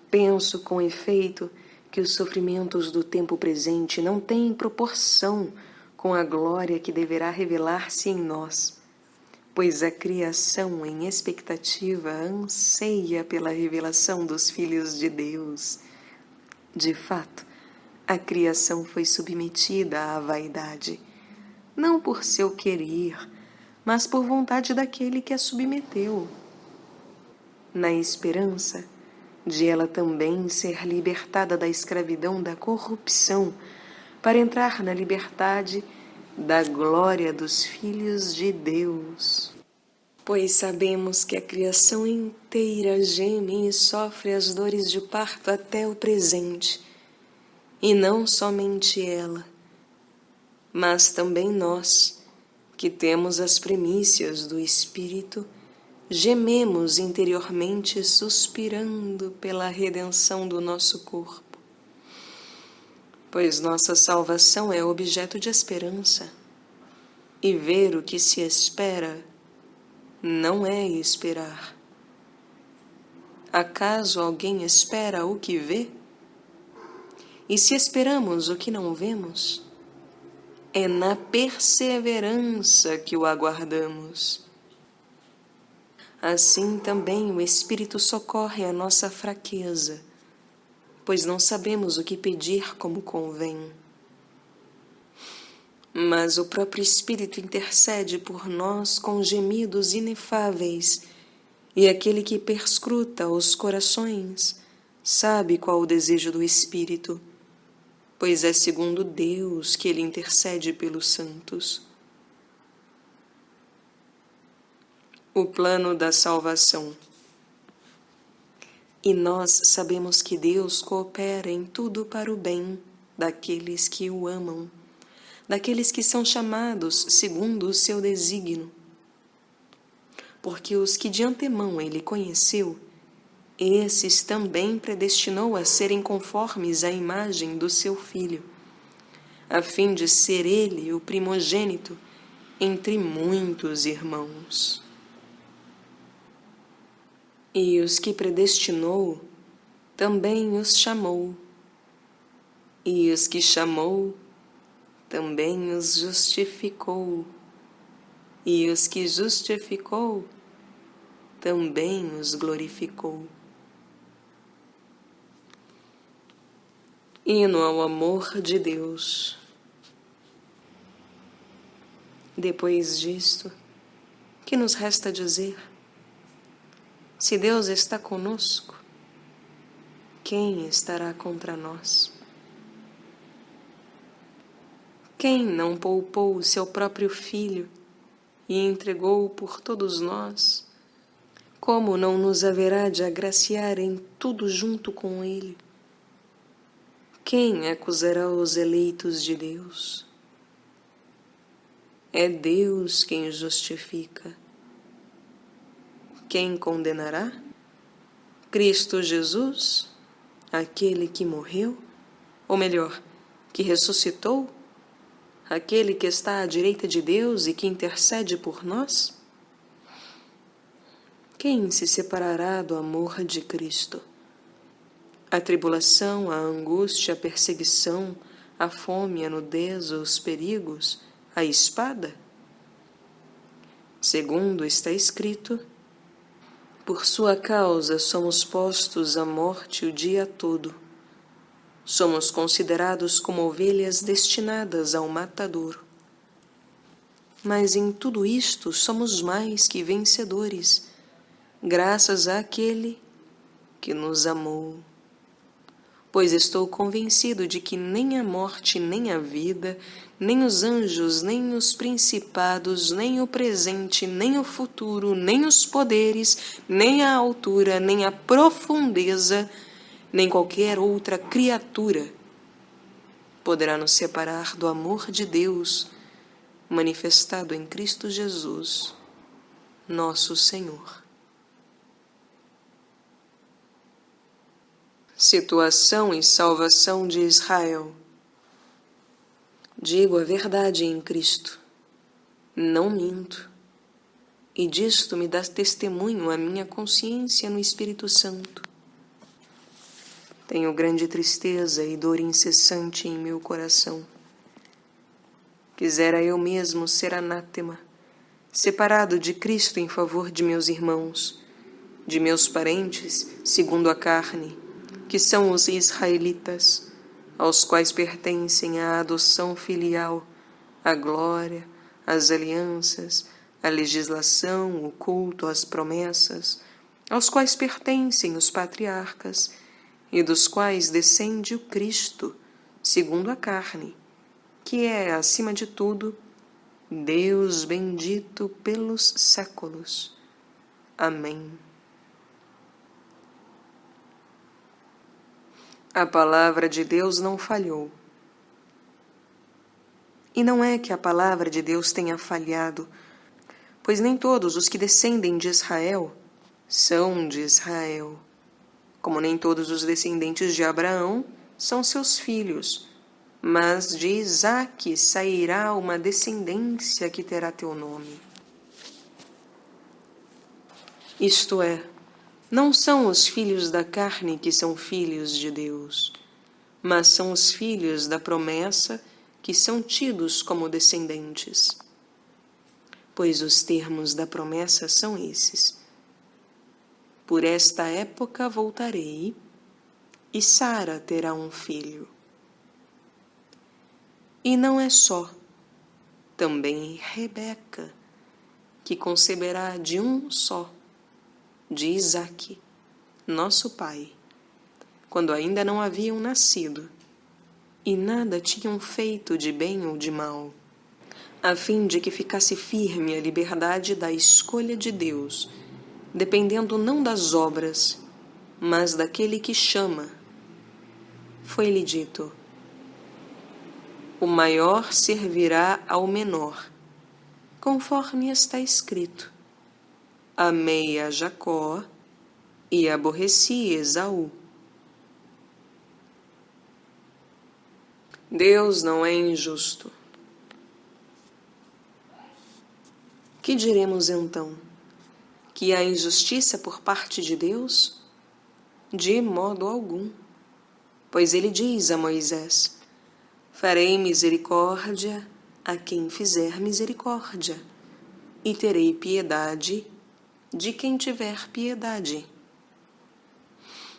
Speaker 2: Penso com efeito que os sofrimentos do tempo presente não têm proporção com a glória que deverá revelar-se em nós, pois a criação em expectativa anseia pela revelação dos filhos de Deus. De fato, a criação foi submetida à vaidade, não por seu querer, mas por vontade daquele que a submeteu, na esperança de ela também ser libertada da escravidão da corrupção, para entrar na liberdade da glória dos filhos de Deus. Pois sabemos que a criação inteira geme e sofre as dores de parto até o presente, e não somente ela, mas também nós, que temos as primícias do Espírito, gememos interiormente suspirando pela redenção do nosso corpo. Pois nossa salvação é objeto de esperança, e ver o que se espera não é esperar. Acaso alguém espera o que vê? E se esperamos o que não vemos, é na perseverança que o aguardamos. Assim também o Espírito socorre a nossa fraqueza, pois não sabemos o que pedir como convém. Mas o próprio Espírito intercede por nós com gemidos inefáveis, e aquele que perscruta os corações sabe qual o desejo do Espírito, pois é segundo Deus que ele intercede pelos santos. O plano da salvação. E nós sabemos que Deus coopera em tudo para o bem daqueles que o amam, daqueles que são chamados segundo o seu desígnio. Porque os que de antemão ele conheceu, esses também predestinou a serem conformes à imagem do seu Filho, a fim de ser ele o primogênito entre muitos irmãos. E os que predestinou, também os chamou. E os que chamou, também os justificou. E os que justificou, também os glorificou. Hino ao amor de Deus. Depois disto, que nos resta dizer? Se Deus está conosco, quem estará contra nós? Quem não poupou o seu próprio Filho e entregou-o por todos nós, como não nos haverá de agraciar em tudo junto com ele? Quem acusará os eleitos de Deus? É Deus quem justifica. Quem condenará? Cristo Jesus, aquele que morreu, ou melhor, que ressuscitou, aquele que está à direita de Deus e que intercede por nós? Quem se separará do amor de Cristo? A tribulação, a angústia, a perseguição, a fome, a nudez, os perigos, a espada? Segundo está escrito, por sua causa somos postos à morte o dia todo. somos considerados como ovelhas destinadas ao matadouro. Mas em tudo isto somos mais que vencedores, graças àquele que nos amou. Pois estou convencido de que nem a morte, nem a vida, nem os anjos, nem os principados, nem o presente, nem o futuro, nem os poderes, nem a altura, nem a profundeza, nem qualquer outra criatura poderá nos separar do amor de Deus manifestado em Cristo Jesus, nosso Senhor. Situação e salvação de Israel. Digo a verdade em Cristo, não minto, e disto me dá testemunho a minha consciência no Espírito Santo. Tenho grande tristeza e dor incessante em meu coração. Quisera eu mesmo ser anátema, separado de Cristo em favor de meus irmãos, de meus parentes, segundo a carne, que são os israelitas, aos quais pertencem a adoção filial, a glória, as alianças, a legislação, o culto, as promessas, aos quais pertencem os patriarcas, e dos quais descende o Cristo, segundo a carne, que é, acima de tudo, Deus bendito pelos séculos. Amém. A palavra de Deus não falhou. E não é que a palavra de Deus tenha falhado, pois nem todos os que descendem de Israel são de Israel, como nem todos os descendentes de Abraão são seus filhos, mas de Isaque sairá uma descendência que terá teu nome. Isto é, não são os filhos da carne que são filhos de Deus, mas são os filhos da promessa que são tidos como descendentes. Pois os termos da promessa são esses: por esta época voltarei, e Sara terá um filho. E não é só, também Rebeca, que conceberá de um só, de Isaque, nosso pai, quando ainda não haviam nascido, e nada tinham feito de bem ou de mal, a fim de que ficasse firme a liberdade da escolha de Deus, dependendo não das obras, mas daquele que chama. Foi-lhe dito: o maior servirá ao menor, conforme está escrito: amei a Jacó e aborreci Esaú. Deus não é injusto. Que diremos então? Que há injustiça por parte de Deus? De modo algum. Pois ele diz a Moisés: farei misericórdia a quem fizer misericórdia, e terei piedade de quem tiver piedade.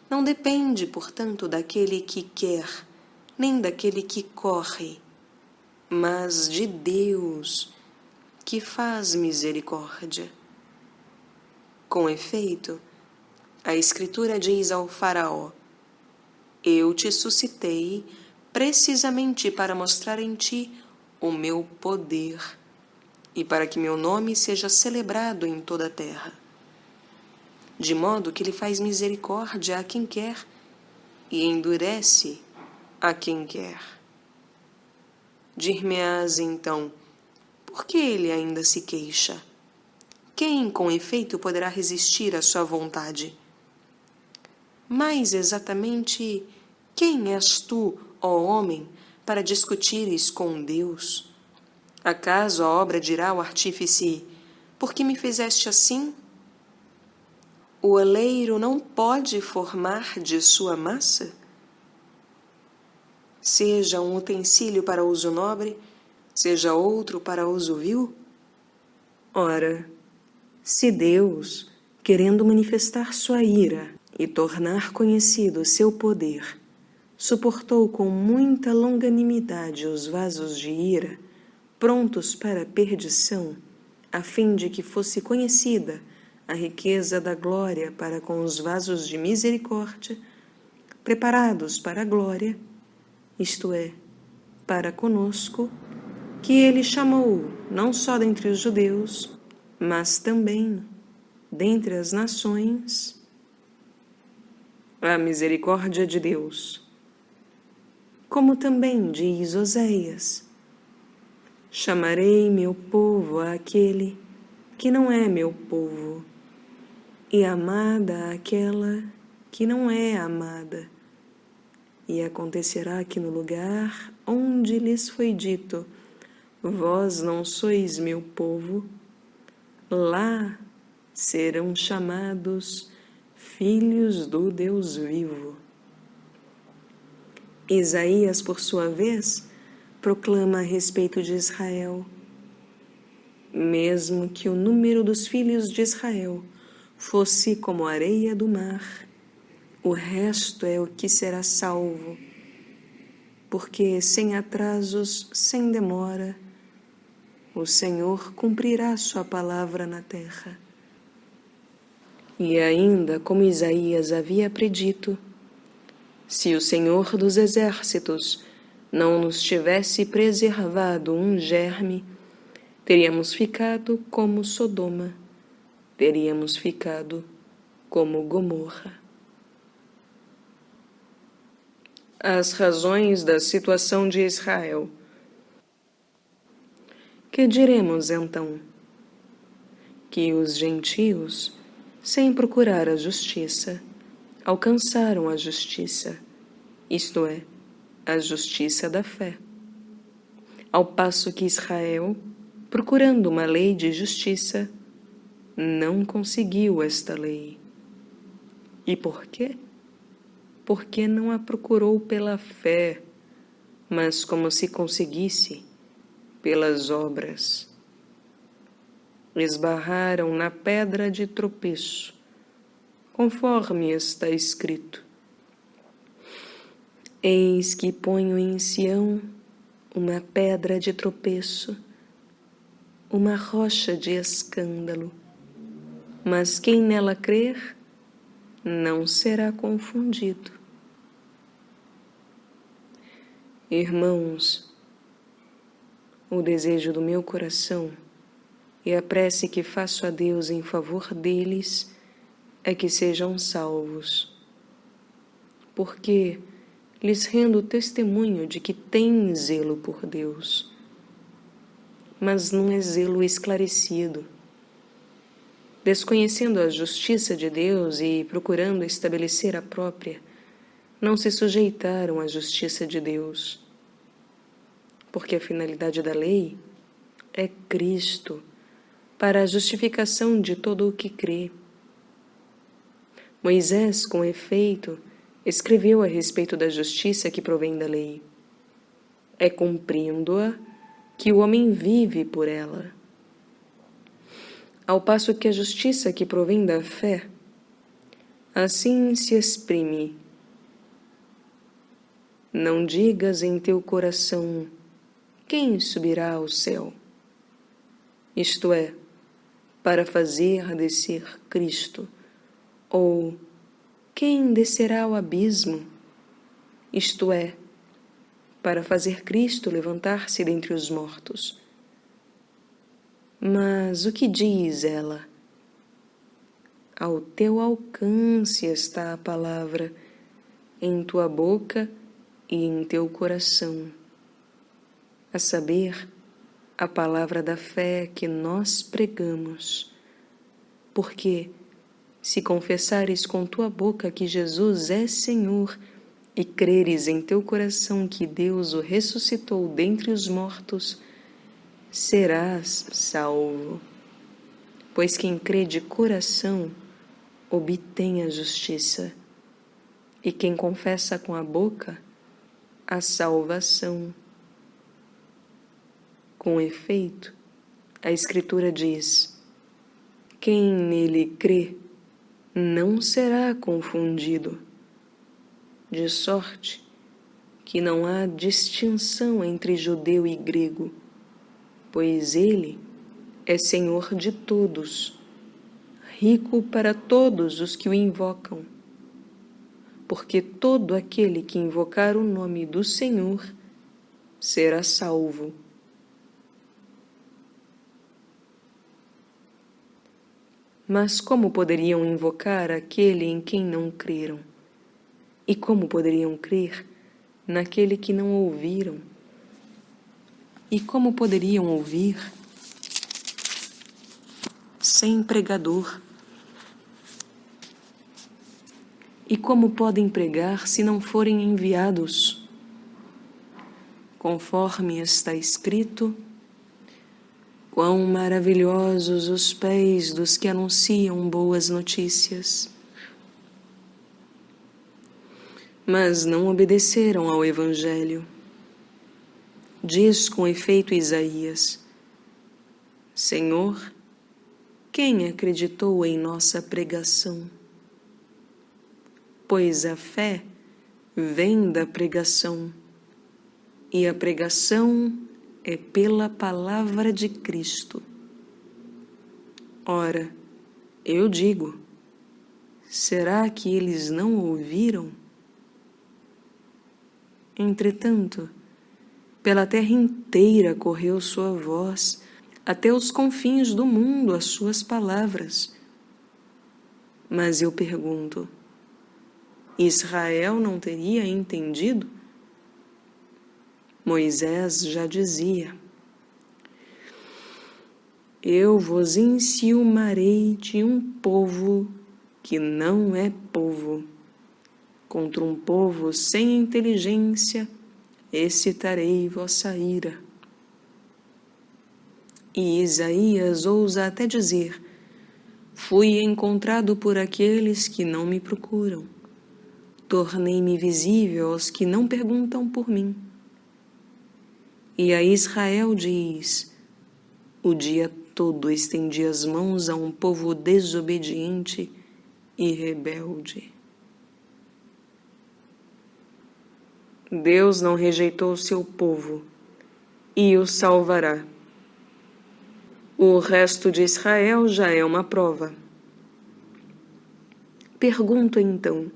Speaker 2: Não depende, portanto, daquele que quer, nem daquele que corre, mas de Deus, que faz misericórdia. Com efeito, a Escritura diz ao Faraó: eu te suscitei precisamente para mostrar em ti o meu poder e para que meu nome seja celebrado em toda a terra. De modo que ele faz misericórdia a quem quer e endurece a quem quer. Dir-me-ás então, por que ele ainda se queixa? Quem, com efeito, poderá resistir à sua vontade? Mais exatamente, quem és tu, ó homem, para discutires com Deus? Acaso a obra dirá ao artífice: por que me fizeste assim? O oleiro não pode formar de sua massa? Seja um utensílio para uso nobre, seja outro para uso vil? Ora, se Deus, querendo manifestar sua ira e tornar conhecido seu poder,
Speaker 1: suportou com muita longanimidade os vasos de ira, prontos para a perdição, a fim de que fosse conhecida a riqueza da glória para com os vasos de misericórdia, preparados para a glória, isto é, para conosco, que ele chamou não só dentre os judeus, mas também dentre as nações. A misericórdia de Deus. Como também diz Oséias: chamarei meu povo àquele que não é meu povo, e amada àquela que não é amada. E acontecerá que no lugar onde lhes foi dito, vós não sois meu povo, lá serão chamados filhos do Deus vivo. Isaías, por sua vez, proclama a respeito de Israel: mesmo que o número dos filhos de Israel fosse como a areia do mar, o resto é o que será salvo, porque sem atrasos, sem demora, o Senhor cumprirá sua palavra na terra. E ainda, como Isaías havia predito, se o Senhor dos Exércitos não nos tivesse preservado um germe, teríamos ficado como Sodoma, teríamos ficado como Gomorra. As razões da situação de Israel. Que diremos então? Que os gentios, sem procurar a justiça, alcançaram a justiça, isto é, a justiça da fé. Ao passo que Israel, procurando uma lei de justiça, não conseguiu esta lei. E por quê? Porque não a procurou pela fé, mas como se conseguisse pelas obras. Esbarraram na pedra de tropeço, conforme está escrito: eis que ponho em Sião uma pedra de tropeço, uma rocha de escândalo, mas quem nela crer não será confundido. Irmãos, o desejo do meu coração e a prece que faço a Deus em favor deles é que sejam salvos, porque lhes rendo testemunho de que têm zelo por Deus, mas não é zelo esclarecido. Desconhecendo a justiça de Deus e procurando estabelecer a própria, não se sujeitaram à justiça de Deus, porque a finalidade da lei é Cristo, para a justificação de todo o que crê. Moisés, com efeito, escreveu a respeito da justiça que provém da lei. É cumprindo-a que o homem vive por ela. Ao passo que a justiça que provém da fé, assim se exprime: não digas em teu coração, quem subirá ao céu? Isto é, para fazer descer Cristo, ou quem descerá ao abismo? Isto é, para fazer Cristo levantar-se dentre os mortos. Mas o que diz ela? Ao teu alcance está a palavra, em tua boca e em teu coração, a saber, a palavra da fé que nós pregamos. Porque, se confessares com tua boca que Jesus é Senhor e creres em teu coração que Deus o ressuscitou dentre os mortos, serás salvo. Pois quem crê de coração obtém a justiça, e quem confessa com a boca a salvação. Com efeito, a Escritura diz: quem nele crê não será confundido, de sorte
Speaker 2: que não há distinção entre judeu e grego, pois Ele é Senhor de todos, rico para todos os que o invocam, porque todo aquele que invocar o nome do Senhor será salvo. Mas como poderiam invocar aquele em quem não creram? E como poderiam crer naquele que não ouviram? E como poderiam ouvir sem pregador? E como podem pregar se não forem enviados? Conforme está escrito: quão maravilhosos os pés dos que anunciam boas notícias. Mas não obedeceram ao Evangelho. Diz com efeito Isaías: Senhor, quem acreditou em nossa pregação? Pois a fé vem da pregação, e a pregação é pela palavra de Cristo. Ora, eu digo, será que eles não ouviram? Entretanto, pela terra inteira correu sua voz, até os confins do mundo as suas palavras. Mas eu pergunto, Israel não teria entendido? Moisés já dizia: eu vos enciumarei de um povo que não é povo. Contra um povo sem inteligência excitarei vossa ira. E Isaías ousa até dizer: fui encontrado por aqueles que não me procuram. Tornei-me visível aos que não perguntam por mim. E a Israel diz: o dia todo estendi as mãos a um povo desobediente e rebelde. Deus não rejeitou seu povo e o salvará. O resto de Israel já é uma prova. Pergunto então,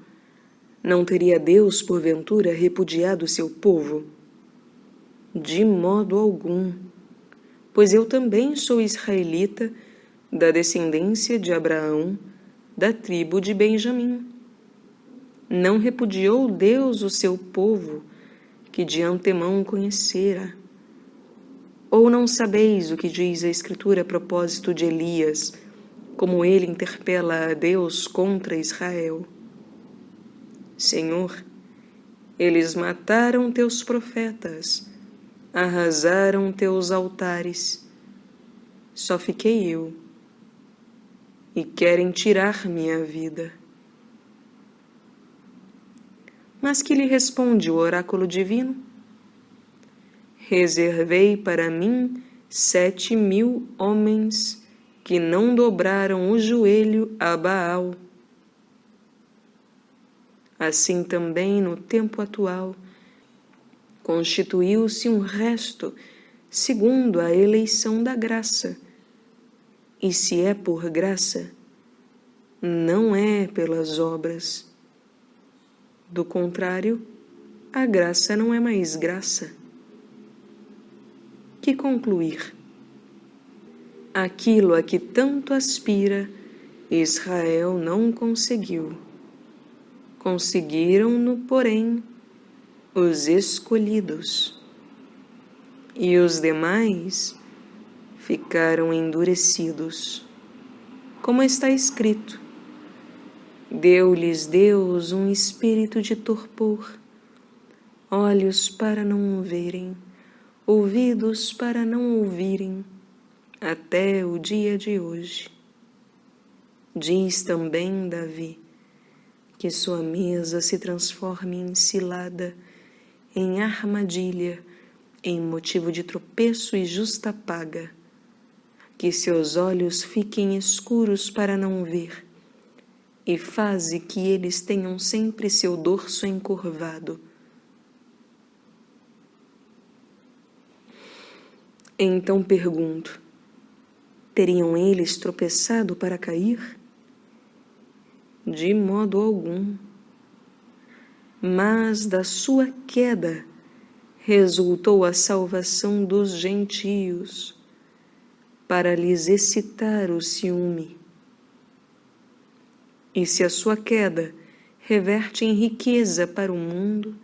Speaker 2: não teria Deus porventura repudiado seu povo? De modo algum, pois eu também sou israelita, da descendência de Abraão, da tribo de Benjamim. Não repudiou Deus o seu povo, que de antemão conhecera? Ou não sabeis o que diz a Escritura a propósito de Elias, como ele interpela a Deus contra Israel? Senhor, eles mataram teus profetas, arrasaram teus altares. Só fiquei eu, e querem tirar minha vida. Mas que lhe responde o oráculo divino? Reservei para mim 7.000 homens que não dobraram o joelho a Baal. Assim também no tempo atual constituiu-se um resto segundo a eleição da graça. E se é por graça, não é pelas obras. Do contrário, a graça não é mais graça. Que concluir? Aquilo a que tanto aspira, Israel não conseguiu. Conseguiram-no, porém, os escolhidos. E os demais ficaram endurecidos. Como está escrito: deu-lhes Deus um espírito de torpor, olhos para não verem, ouvidos para não ouvirem, até o dia de hoje. Diz também Davi que sua mesa se transforme em cilada, em armadilha, em motivo de tropeço e justa paga, que seus olhos fiquem escuros para não ver, e faze que eles tenham sempre seu dorso encurvado,
Speaker 1: Então pergunto: teriam eles tropeçado para cair? De modo algum. Mas da sua queda resultou a salvação dos gentios, para lhes excitar o ciúme. E se a sua queda reverte em riqueza para o mundo,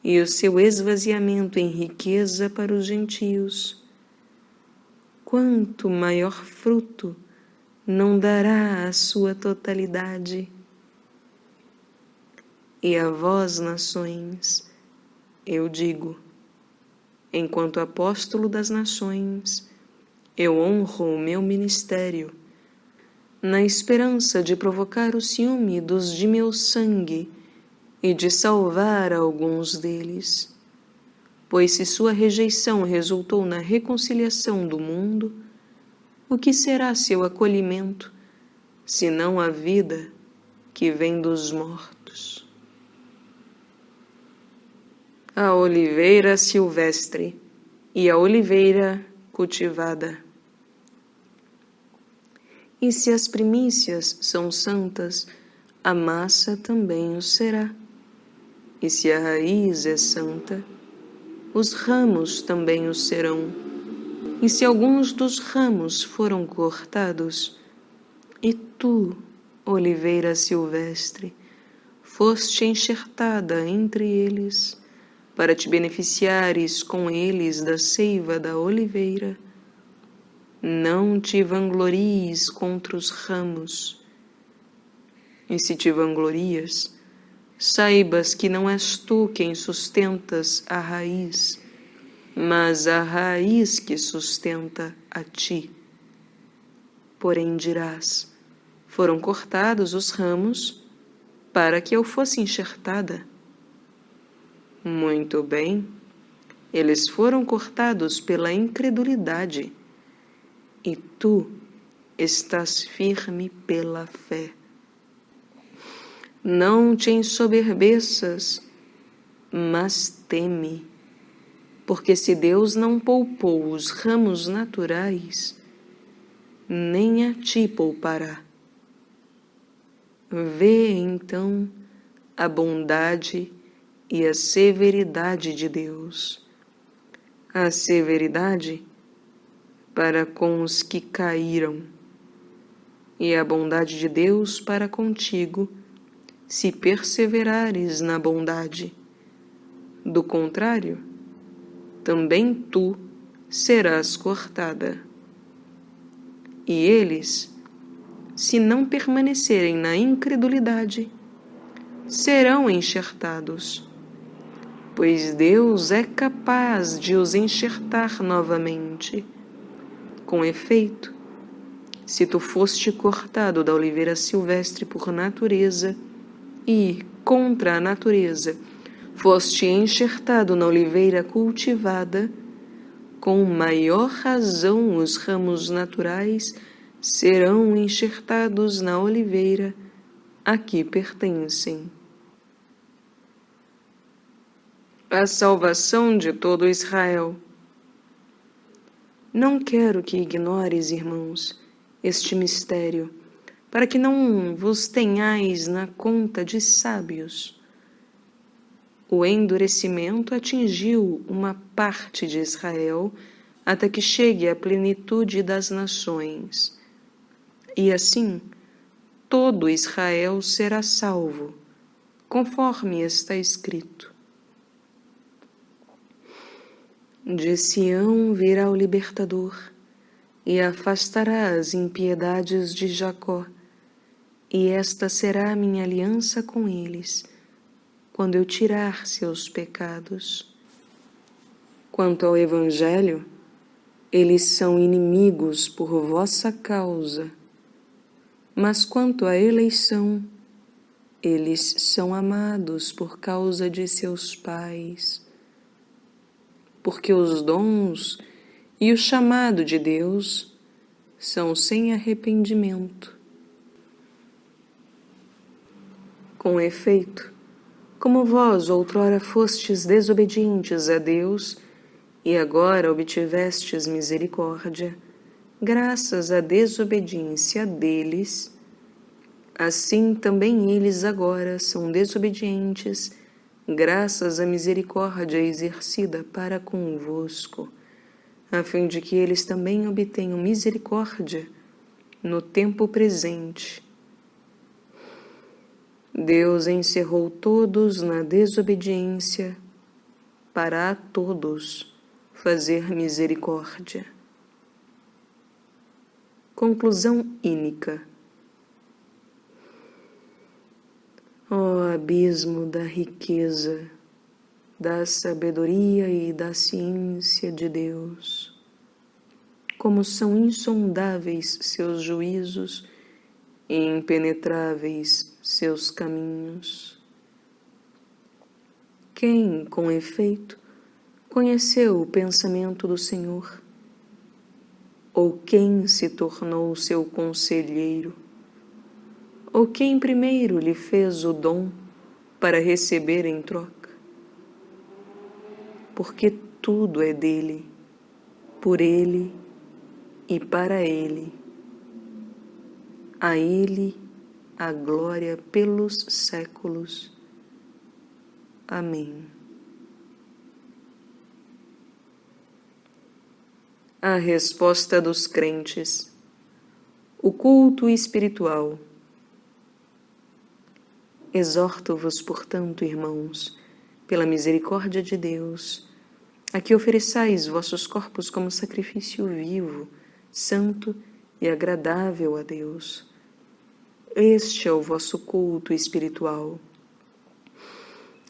Speaker 1: e o seu esvaziamento em riqueza para os gentios, quanto maior fruto não dará a sua totalidade? E a vós, nações, eu digo, enquanto apóstolo das nações, eu honro o meu ministério, na esperança de provocar o ciúme dos de meu sangue e de salvar alguns deles. Pois se sua rejeição resultou na reconciliação do mundo, o que será seu acolhimento, senão a vida que vem dos mortos? A oliveira silvestre e a oliveira cultivada. E se as primícias são santas, a massa também o será. E se a raiz é santa, os ramos também o serão. E se alguns dos ramos foram cortados, e tu, oliveira silvestre, foste enxertada entre eles, para te beneficiares com eles da seiva da oliveira, não te vanglories contra os ramos. E se te vanglorias, saibas que não és tu quem sustentas a raiz, mas a raiz que sustenta a ti. Porém dirás: foram cortados os ramos para que eu fosse enxertada. Muito bem, eles foram cortados pela incredulidade, e tu estás firme pela fé. Não te ensoberbeças, mas teme, porque se Deus não poupou os ramos naturais, nem a ti poupará. Vê então a bondade e a severidade de Deus. A severidade para com os que caíram, e a bondade de Deus para contigo, se perseverares na bondade. Do contrário, também tu serás cortada. E eles, se não permanecerem na incredulidade, serão enxertados, pois Deus é capaz de os enxertar novamente. Com efeito, se tu foste cortado da oliveira silvestre por natureza e, contra a natureza, foste enxertado na oliveira cultivada, com maior razão os ramos naturais serão enxertados na oliveira a que pertencem. A salvação de todo Israel. Não quero que ignores, irmãos, este mistério, para que não vos tenhais na conta de sábios. O endurecimento atingiu uma parte de Israel até que chegue à plenitude das nações. E assim, todo Israel será salvo, conforme está escrito. De Sião virá o libertador, e afastará as impiedades de Jacó, e esta será a minha aliança com eles, quando eu tirar seus pecados. Quanto ao Evangelho, eles são inimigos por vossa causa, mas quanto à eleição, eles são amados por causa de seus pais. Porque os dons e o chamado de Deus são sem arrependimento. Com efeito, como vós outrora fostes desobedientes a Deus
Speaker 2: e agora obtivestes misericórdia, graças à desobediência deles, assim também eles agora são desobedientes, graças à misericórdia exercida para convosco, a fim de que eles também obtenham misericórdia no tempo presente. Deus encerrou todos na desobediência para a todos fazer misericórdia. Conclusão ínica. Ó abismo da riqueza, da sabedoria e da ciência de Deus! Como são insondáveis seus juízos e impenetráveis seus caminhos! Quem, com efeito, conheceu o pensamento do Senhor? Ou quem se tornou seu conselheiro? Ou quem primeiro lhe fez o dom para receber em troca? Porque tudo é dele, por ele e para ele. A ele a glória pelos séculos. Amém. A resposta dos crentes. O culto espiritual. Exorto-vos, portanto, irmãos, pela misericórdia de Deus, a que ofereçais vossos corpos como sacrifício vivo, santo e agradável a Deus. Este é o vosso culto espiritual.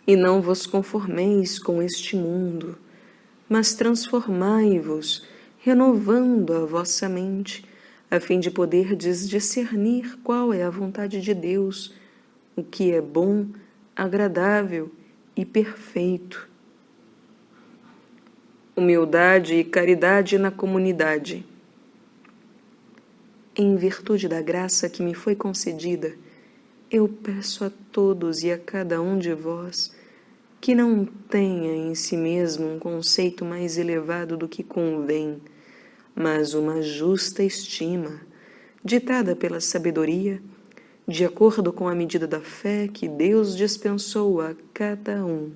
Speaker 2: E não vos conformeis com este mundo, mas transformai-vos, renovando a vossa mente, a fim de poderdes discernir qual é a vontade de Deus, o que é bom, agradável e perfeito. Humildade e caridade na comunidade. Em virtude da graça que me foi concedida, eu peço a todos e a cada um de vós que não tenha em si mesmo um conceito mais elevado do que convém, mas uma justa estima, ditada pela sabedoria, de acordo com a medida da fé que Deus dispensou a cada um.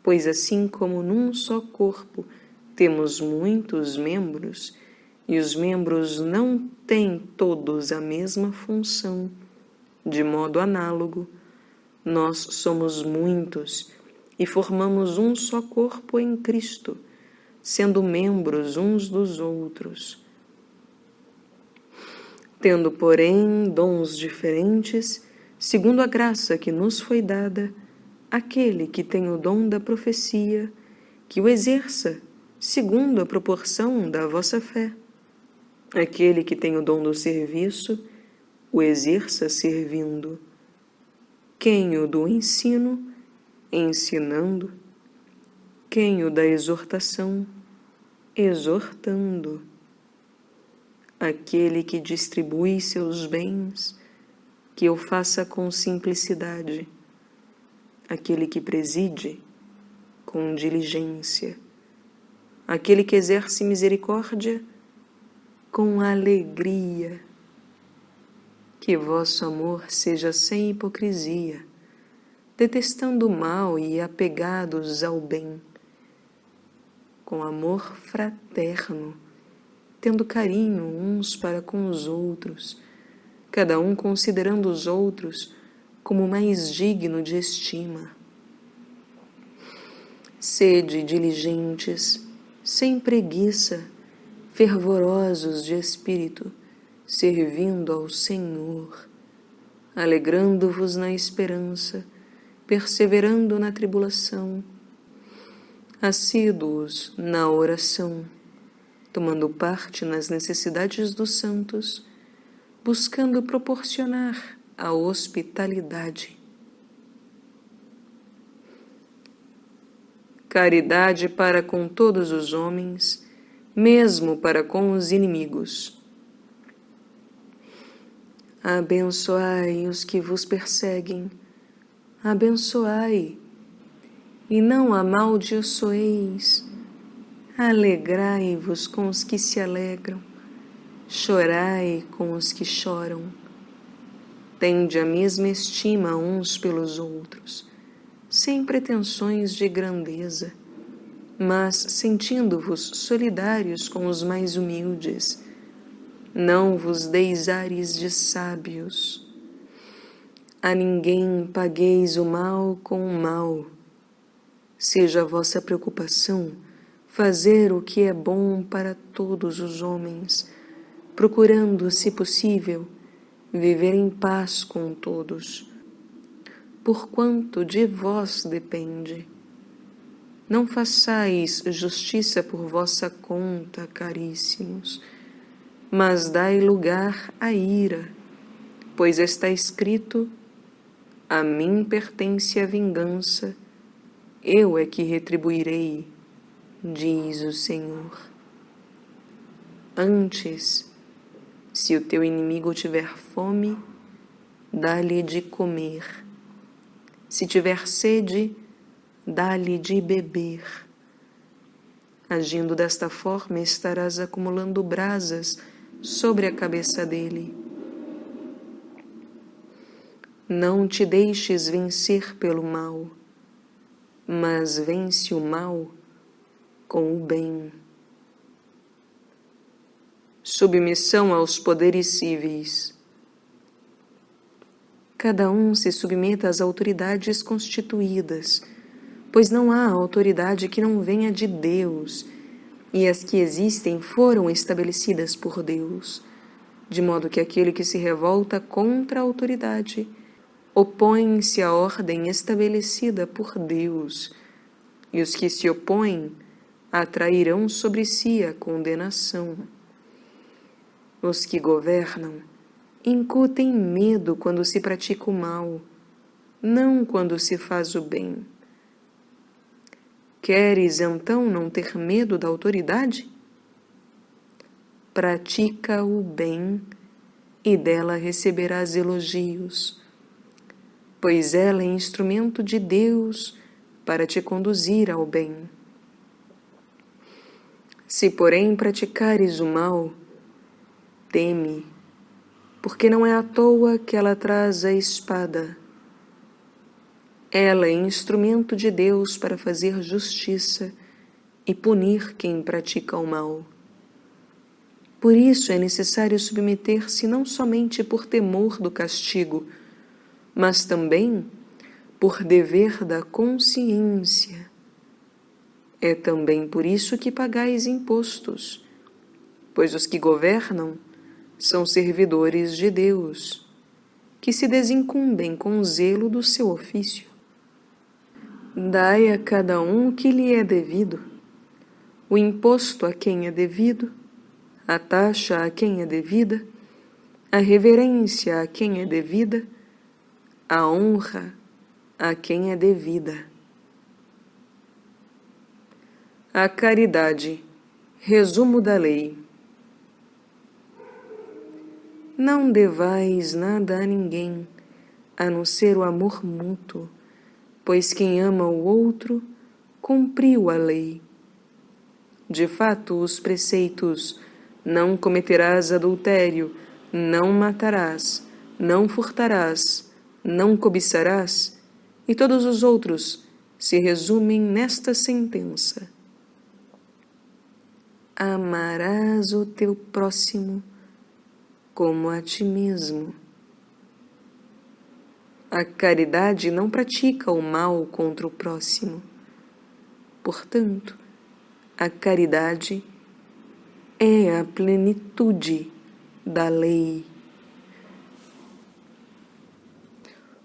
Speaker 2: Pois assim como num só corpo temos muitos membros, e os membros não têm todos a mesma função, de modo análogo, nós somos muitos e formamos um só corpo em Cristo, sendo membros uns dos outros. Tendo, porém, dons diferentes, segundo a graça que nos foi dada, aquele que tem o dom da profecia, que o exerça segundo a proporção da vossa fé. Aquele que tem o dom do serviço, o exerça servindo. Quem o do ensino, ensinando. Quem o da exortação, exortando. Aquele que distribui seus bens, que o faça com simplicidade. Aquele que preside, com diligência. Aquele que exerce misericórdia, com alegria. Que vosso amor seja sem hipocrisia, detestando o mal e apegados ao bem. Com amor fraterno, tendo carinho uns para com os outros, cada um considerando os outros como mais digno de estima. Sede diligentes, sem preguiça, fervorosos de espírito, servindo ao Senhor, alegrando-vos na esperança, perseverando na tribulação, assíduos na oração, tomando parte nas necessidades dos santos, buscando proporcionar a hospitalidade. Caridade para com todos os homens, mesmo para com os inimigos. Abençoai os que vos perseguem, abençoai, e não amaldiçoeis, Alegrai-vos com os que se alegram, chorai com os que choram. Tende a mesma estima uns pelos outros, sem pretensões de grandeza, mas sentindo-vos solidários com os mais humildes. Não vos deis ares de sábios. A ninguém pagueis o mal com o mal. Seja a vossa preocupação fazer o que é bom para todos os homens, procurando, se possível, viver em paz com todos, porquanto de vós depende. Não façais justiça por vossa conta, caríssimos, mas dai lugar à ira, pois está escrito: a mim pertence a vingança, eu é que retribuirei, diz o Senhor. Antes, se o teu inimigo tiver fome, dá-lhe de comer. Se tiver sede, dá-lhe de beber. Agindo desta forma, estarás acumulando brasas sobre a cabeça dele. Não te deixes vencer pelo mal, mas vence o mal com o bem. Submissão aos poderes cíveis. Cada um se submeta às autoridades constituídas, pois não há autoridade que não venha de Deus, e as que existem foram estabelecidas por Deus, de modo que aquele que se revolta contra a autoridade opõe-se à ordem estabelecida por Deus, e os que se opõem atrairão sobre si a condenação. Os que governam incutem medo quando se pratica o mal, não quando se faz o bem. Queres então não ter medo da autoridade? Pratica o bem e dela receberás elogios, pois ela é instrumento de Deus para te conduzir ao bem. Se, porém, praticares o mal, teme, porque não é à toa que ela traz a espada. Ela é instrumento de Deus para fazer justiça e punir quem pratica o mal. Por isso é necessário submeter-se não somente por temor do castigo, mas também por dever da consciência. É também por isso que pagais impostos, pois os que governam são servidores de Deus, que se desincumbem com zelo do seu ofício. Dai a cada um o que lhe é devido, o imposto a quem é devido, a taxa a quem é devida, a reverência a quem é devida, a honra a quem é devida. A caridade, resumo da lei. Não devais nada a ninguém, a não ser o amor mútuo, pois quem ama o outro, cumpriu a lei. De fato, os preceitos: não cometerás adultério, não matarás, não furtarás, não cobiçarás, e todos os outros se resumem nesta sentença: amarás o teu próximo como a ti mesmo. A caridade não pratica o mal contra o próximo. Portanto, a caridade é a plenitude da lei.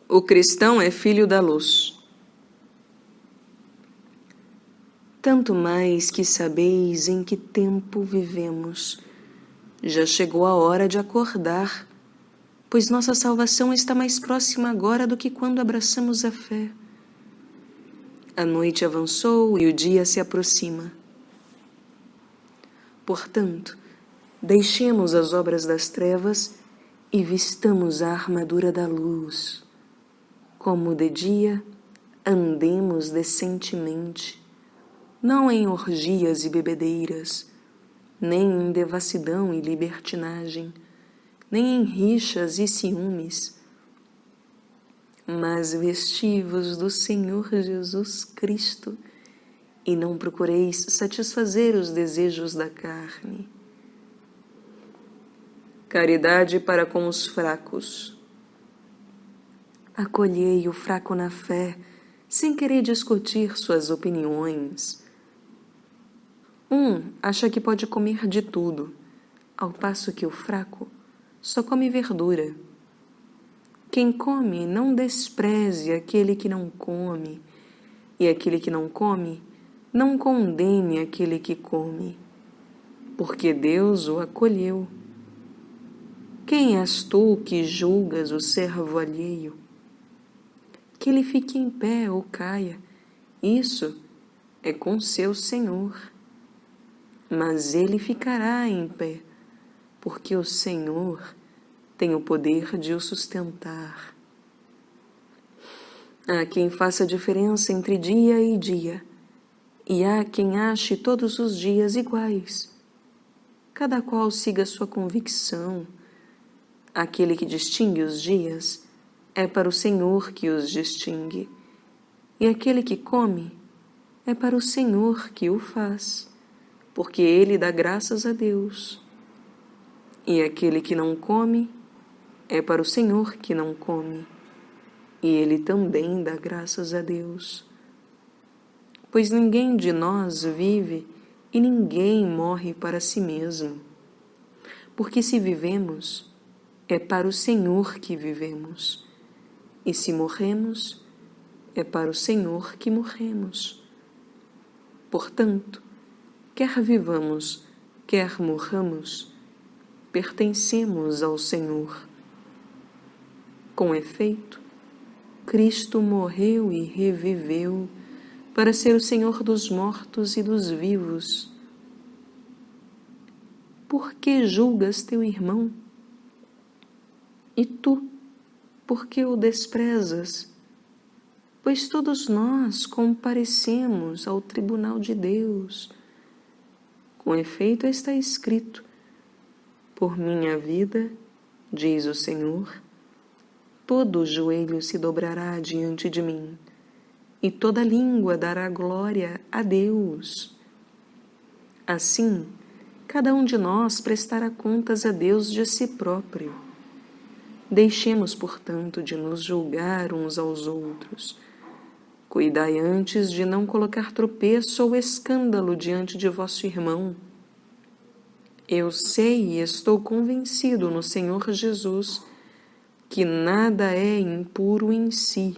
Speaker 2: O cristão é filho da luz. Tanto mais que sabeis em que tempo vivemos. Já chegou a hora de acordar, pois nossa salvação está mais próxima agora do que quando abraçamos a fé. A noite avançou e o dia se aproxima. Portanto, deixemos as obras das trevas e vistamos a armadura da luz. Como de dia, andemos decentemente,
Speaker 1: não em orgias e bebedeiras, nem em devassidão e libertinagem, nem em rixas e ciúmes, mas vestivos do Senhor Jesus Cristo, e não procureis satisfazer os desejos da carne. Caridade para com os fracos. Acolhei o fraco na fé, sem querer discutir suas opiniões. Acha que pode comer de tudo, ao passo que o fraco só come verdura. Quem come não despreze aquele que não come, e aquele que não come não condene aquele que come, porque Deus o acolheu. Quem és tu que julgas o servo alheio? Que ele fique em pé ou caia, isso é com seu Senhor. Mas ele ficará em pé, porque o Senhor tem o poder de o sustentar. Há quem faça diferença entre dia e dia, e há quem ache todos os dias iguais. Cada qual siga sua convicção. Aquele que distingue os dias é para o Senhor que os distingue, e aquele que come é para o Senhor que o faz, porque ele dá graças a Deus. E aquele que não come é para o Senhor que não come, e ele também dá graças a Deus. Pois ninguém de nós vive e ninguém morre para si mesmo. Porque se vivemos, é para o Senhor que vivemos, e se morremos, é para o Senhor que morremos. Portanto, quer vivamos, quer morramos, pertencemos ao Senhor. Com efeito, Cristo morreu e reviveu para ser o Senhor dos mortos e dos vivos. Por que julgas teu irmão? E tu, por que o desprezas? Pois todos nós comparecemos ao tribunal de Deus. Com efeito está escrito: por minha vida, diz o Senhor, todo joelho se dobrará diante de mim, e toda língua dará glória a Deus. Assim, cada um de nós prestará contas a Deus de si próprio. Deixemos, portanto, de nos julgar uns aos outros. Cuidai antes de não colocar tropeço ou escândalo diante de vosso irmão. Eu sei e estou convencido no Senhor Jesus que nada é impuro em si.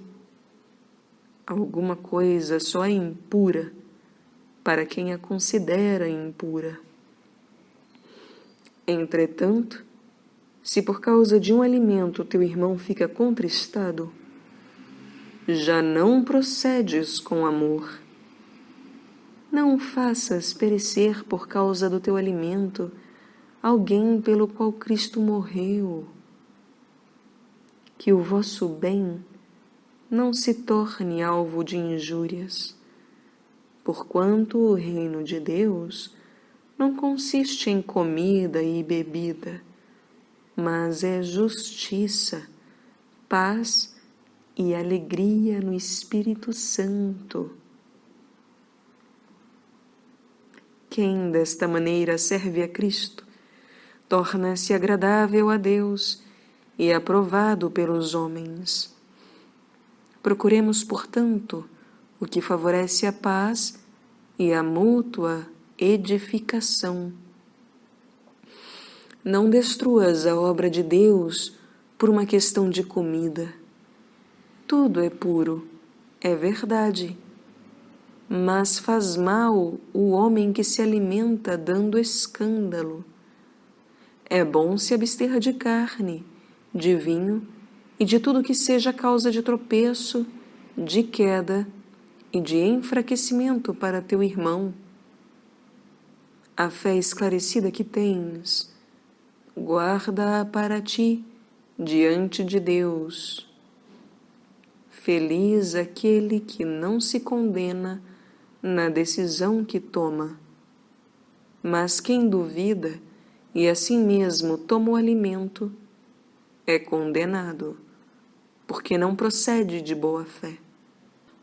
Speaker 1: Alguma coisa só é impura para quem a considera impura. Entretanto, se por causa de um alimento teu irmão fica contristado, já não procedes com amor. Não faças perecer por causa do teu alimento alguém pelo qual Cristo morreu. Que o vosso bem não se torne alvo de injúrias, porquanto o reino de Deus não consiste em comida e bebida, mas é justiça, paz e alegria no Espírito Santo. Quem desta maneira serve a Cristo, torna-se agradável a Deus e aprovado pelos homens. Procuremos, portanto, o que favorece a paz e a mútua edificação. Não destruas a obra de Deus por uma questão de comida. Tudo é puro, é verdade, mas faz mal o homem que se alimenta dando escândalo. É bom se abster de carne, de vinho e de tudo que seja causa de tropeço, de queda e de enfraquecimento para teu irmão. A fé esclarecida que tens, guarda-a para ti diante de Deus. Feliz aquele que não se condena
Speaker 2: na decisão que toma. Mas quem duvida e assim mesmo toma o alimento é condenado, porque não procede de boa fé.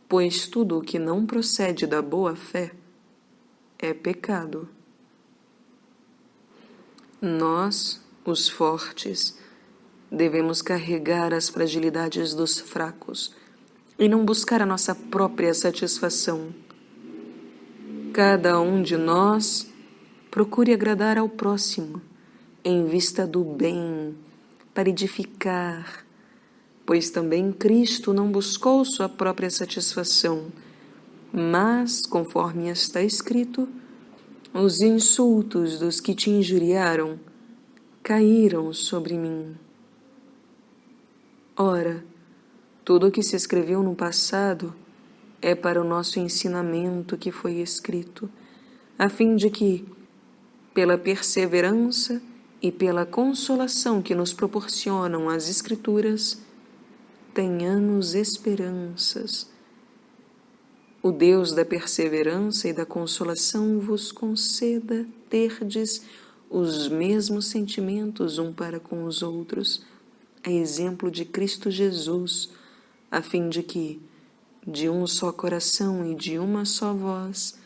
Speaker 2: Pois tudo o que não procede da boa fé é pecado. Nós, os fortes, devemos carregar as fragilidades dos fracos e não buscar a nossa própria satisfação. Cada um de nós procure agradar ao próximo em vista do bem, para edificar, pois também Cristo não buscou sua própria satisfação, mas, conforme está escrito, os insultos dos que te injuriaram caíram sobre mim. Ora, tudo o que se escreveu no passado é para o nosso ensinamento que foi escrito, a fim de que, pela perseverança e pela consolação que nos proporcionam as Escrituras, tenhamos esperanças. O Deus da perseverança e da consolação vos conceda terdes os mesmos sentimentos um para com os outros, a exemplo de Cristo Jesus, a fim de que, de um só coração e de uma só voz,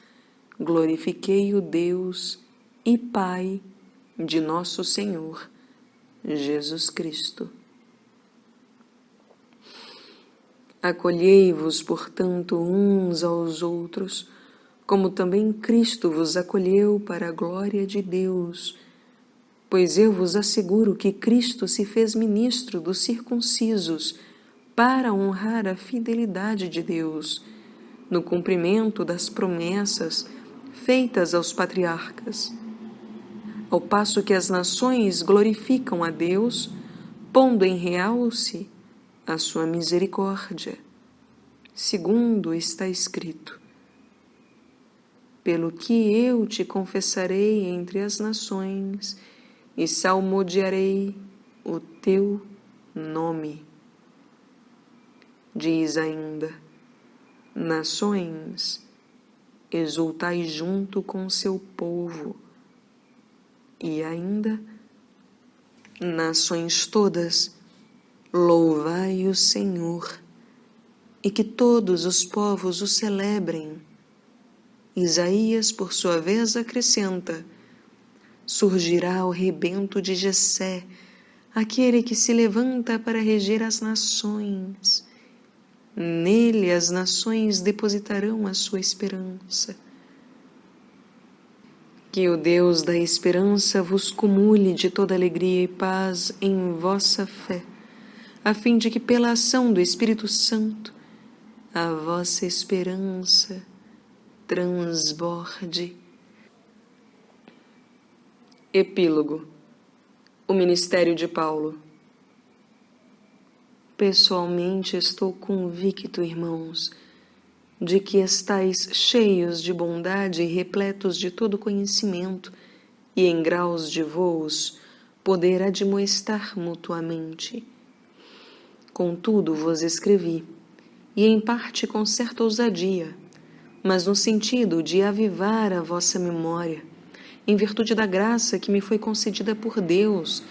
Speaker 2: glorifiquei o Deus e Pai de nosso Senhor Jesus Cristo. Acolhei-vos, portanto, uns aos outros, como também Cristo vos acolheu para a glória de Deus. Pois eu vos asseguro que Cristo se fez ministro dos circuncisos para honrar a fidelidade de Deus, no cumprimento das promessas feitas aos patriarcas, ao passo que as nações glorificam a Deus, pondo em realce a sua misericórdia, segundo está escrito: pelo que eu te confessarei entre as nações e salmodiarei o teu nome. Diz ainda: nações, exultai junto com seu povo. E ainda: nações todas, louvai o Senhor, e que todos os povos o celebrem. Isaías, por sua vez, acrescenta: surgirá o rebento de Jessé, aquele que se levanta para reger as nações. Nele as nações depositarão a sua esperança. Que o Deus da esperança vos cumule de toda alegria e paz em vossa fé, a fim de que pela ação do Espírito Santo a vossa esperança transborde. Epílogo. O ministério de Paulo. Pessoalmente estou convicto, irmãos, de que estáis cheios de bondade e repletos de todo conhecimento, e em graus de voos poder admoestar mutuamente. Contudo vos escrevi, e em parte com certa ousadia, mas no sentido de avivar a vossa memória, em virtude da graça que me foi concedida por Deus,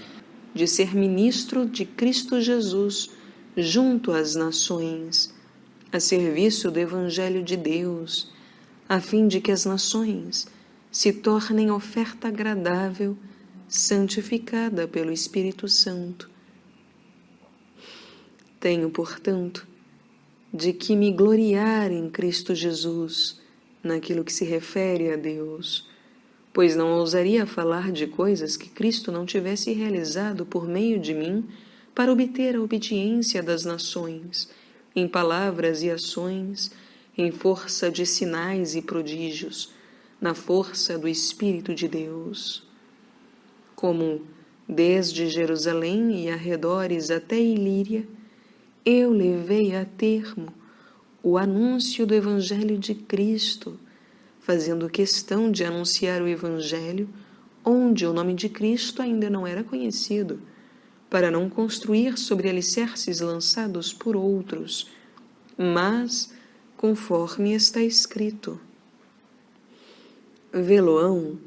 Speaker 2: de ser ministro de Cristo Jesus junto às nações, a serviço do Evangelho de Deus, a fim de que as nações se tornem oferta agradável, santificada pelo Espírito Santo. Tenho, portanto, de que me gloriar em Cristo Jesus, naquilo que se refere a Deus, pois não ousaria falar de coisas que Cristo não tivesse realizado por meio de mim para obter a obediência das nações, em palavras e ações, em força de sinais e prodígios, na força do Espírito de Deus. Como, desde Jerusalém e arredores até Ilíria, eu levei a termo o anúncio do Evangelho de Cristo, fazendo questão de anunciar o Evangelho onde o nome de Cristo ainda não era conhecido, para não construir sobre alicerces lançados por outros, mas conforme está escrito:
Speaker 1: Vê-lo-ão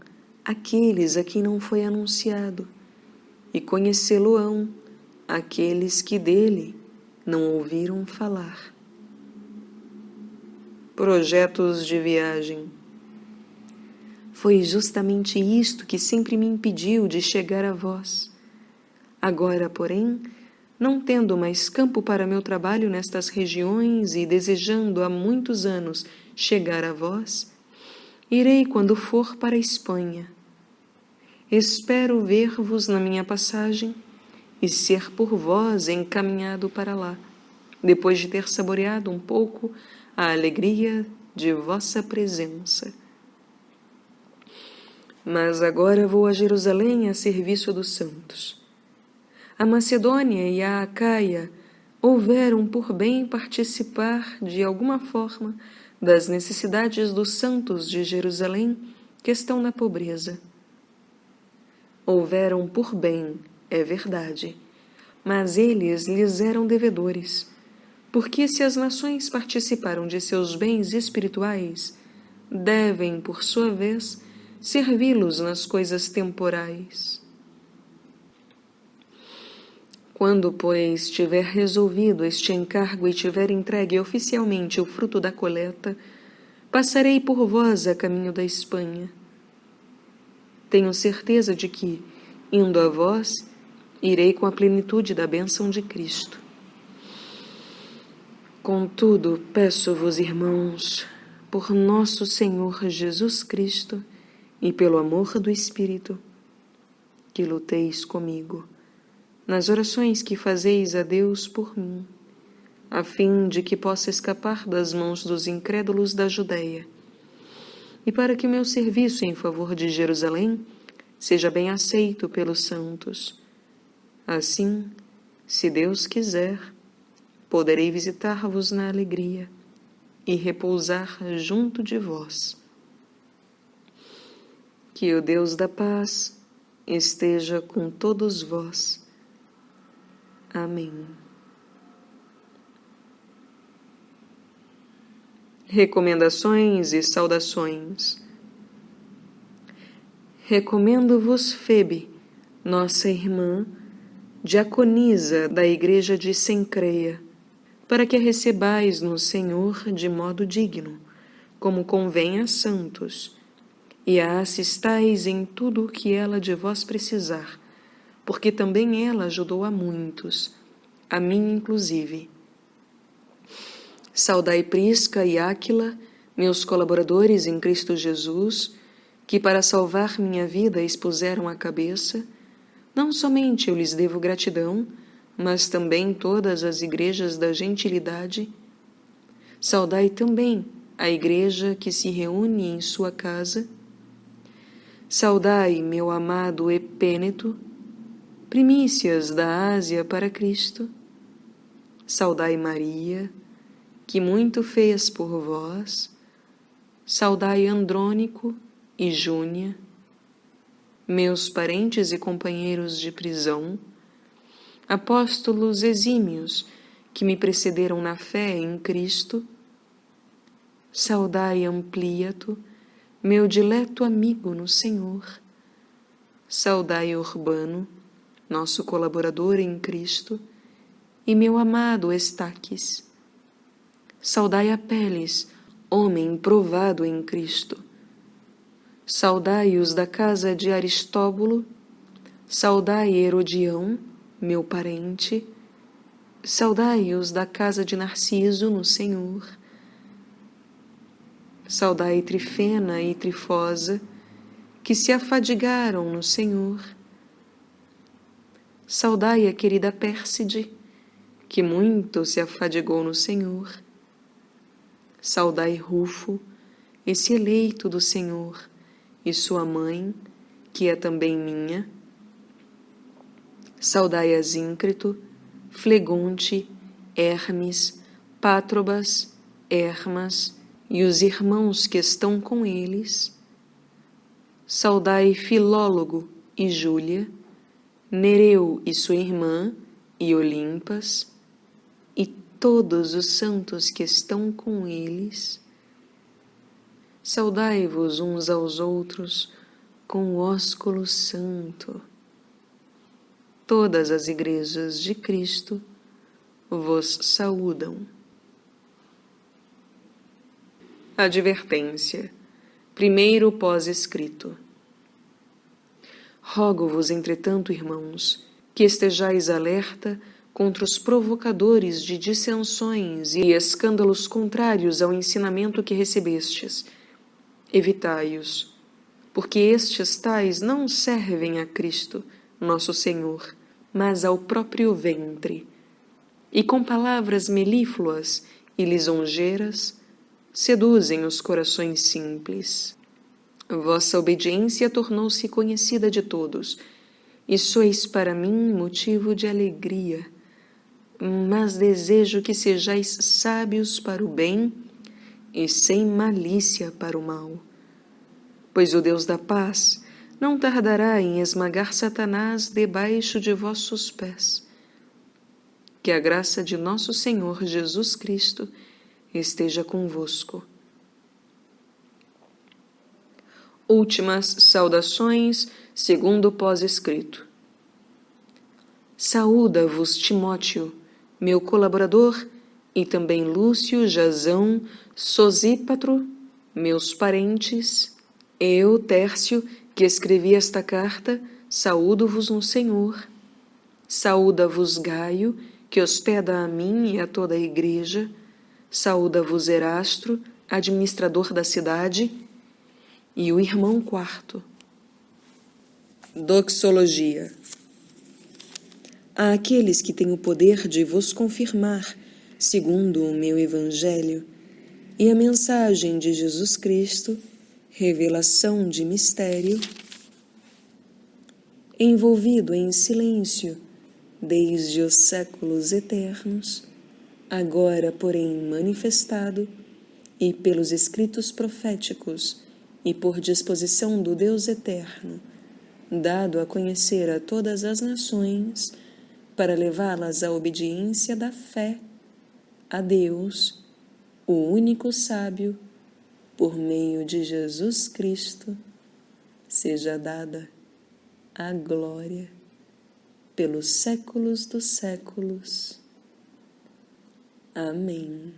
Speaker 1: aqueles a quem não foi anunciado, e conhecê-lo-ão aqueles que dele não ouviram falar. Projetos de viagem. Foi justamente isto que sempre me impediu de chegar a vós. Agora, porém, não tendo mais campo para meu trabalho nestas regiões e desejando há muitos anos chegar a vós, irei quando for para a Espanha. Espero ver-vos na minha passagem e ser por vós encaminhado para lá, depois de ter saboreado um pouco a alegria de vossa presença. Mas agora vou a Jerusalém a serviço dos santos. A Macedônia e a Acaia houveram por bem participar de alguma forma das necessidades dos santos de Jerusalém que estão na pobreza. Houveram por bem, é verdade, mas eles lhes eram devedores, porque se as nações participaram de seus bens espirituais, devem, por sua vez, servi-los nas coisas temporais. Quando, pois, tiver resolvido este encargo e tiver entregue oficialmente o fruto da coleta, passarei por vós a caminho da Espanha. Tenho certeza de que, indo a vós, irei com a plenitude da bênção de Cristo. Contudo, peço-vos, irmãos, por nosso Senhor Jesus Cristo e pelo amor do Espírito, que luteis comigo nas orações que fazeis a Deus por mim, a fim de que possa escapar das mãos dos incrédulos da Judéia, e para que o meu serviço em favor de Jerusalém seja bem aceito pelos santos. Assim, se Deus quiser, poderei visitar-vos na alegria e repousar junto de vós. Que o Deus da paz esteja com todos vós. Amém. Recomendações e saudações. Recomendo-vos Febe, nossa irmã, diaconisa da igreja de Cencreia, para que a recebais no Senhor de modo digno, como convém a santos, e a assistais em tudo o que ela de vós precisar, porque também ela ajudou a muitos, a mim inclusive. Saudai Prisca e Áquila, meus colaboradores em Cristo Jesus, que para salvar minha vida expuseram a cabeça. Não somente eu lhes devo gratidão, mas também todas as igrejas da gentilidade. Saudai também a igreja que se reúne em sua casa. Saudai meu amado Epêneto, primícias da Ásia para Cristo. Saudai Maria, que muito fez por vós. Saudai Andrônico e Júnia, meus parentes e companheiros de prisão, apóstolos exímios que me precederam na fé em Cristo. Saudai Ampliato, meu dileto amigo no Senhor. Saudai Urbano, nosso colaborador em Cristo, e meu amado Estaques. Saudai Apeles, homem provado em Cristo. Saudai os da casa de Aristóbulo. Saudai Herodião, meu parente. Saudai os da casa de Narciso no Senhor. Saudai Trifena e Trifosa, que se afadigaram no Senhor. Saudai a querida Pérside, que muito se afadigou no Senhor. Saudai Rufo, esse eleito do Senhor, e sua mãe, que é também minha. Saudai Asíncrito, Flegonte, Hermes, Pátrobas, Hermas e os irmãos que estão com eles. Saudai Filólogo e Júlia, Nereu e sua irmã, e Olimpas, e todos os santos que estão com eles.
Speaker 2: Saudai-vos uns aos outros com o ósculo santo. Todas as igrejas de Cristo vos saúdam. Advertência. Primeiro pós-escrito. Rogo-vos, entretanto, irmãos, que estejais alerta contra os provocadores de dissensões e escândalos contrários ao ensinamento que recebestes. Evitai-os, porque estes tais não servem a Cristo, nosso Senhor, mas ao próprio ventre, e com palavras melífluas e lisonjeiras seduzem os corações simples. Vossa obediência tornou-se conhecida de todos, e sois para mim motivo de alegria. Mas desejo que sejais sábios para o bem e sem malícia para o mal. Pois o Deus da paz não tardará em esmagar Satanás debaixo de vossos pés. Que a graça de nosso Senhor Jesus Cristo esteja convosco. Últimas saudações, segundo o pós-escrito. Saúda-vos Timóteo, meu colaborador, e também Lúcio, Jasão, Sosípatro, meus parentes. Eu, Tércio, que escrevi esta carta, saúdo-vos no Senhor. Saúda-vos Gaio, que hospeda a mim e a toda a igreja. Saúda-vos Erasto, administrador da cidade, e o irmão Quarto. Doxologia. Àqueles que têm o poder de vos confirmar, segundo o meu Evangelho, e a mensagem de Jesus Cristo, revelação de mistério, envolvido em silêncio desde os séculos eternos, agora, porém, manifestado, e pelos escritos proféticos, e por disposição do Deus eterno, dado a conhecer a todas as nações, para levá-las à obediência da fé, a Deus, o único sábio, por meio de Jesus Cristo, seja dada a glória pelos séculos dos séculos. Amém.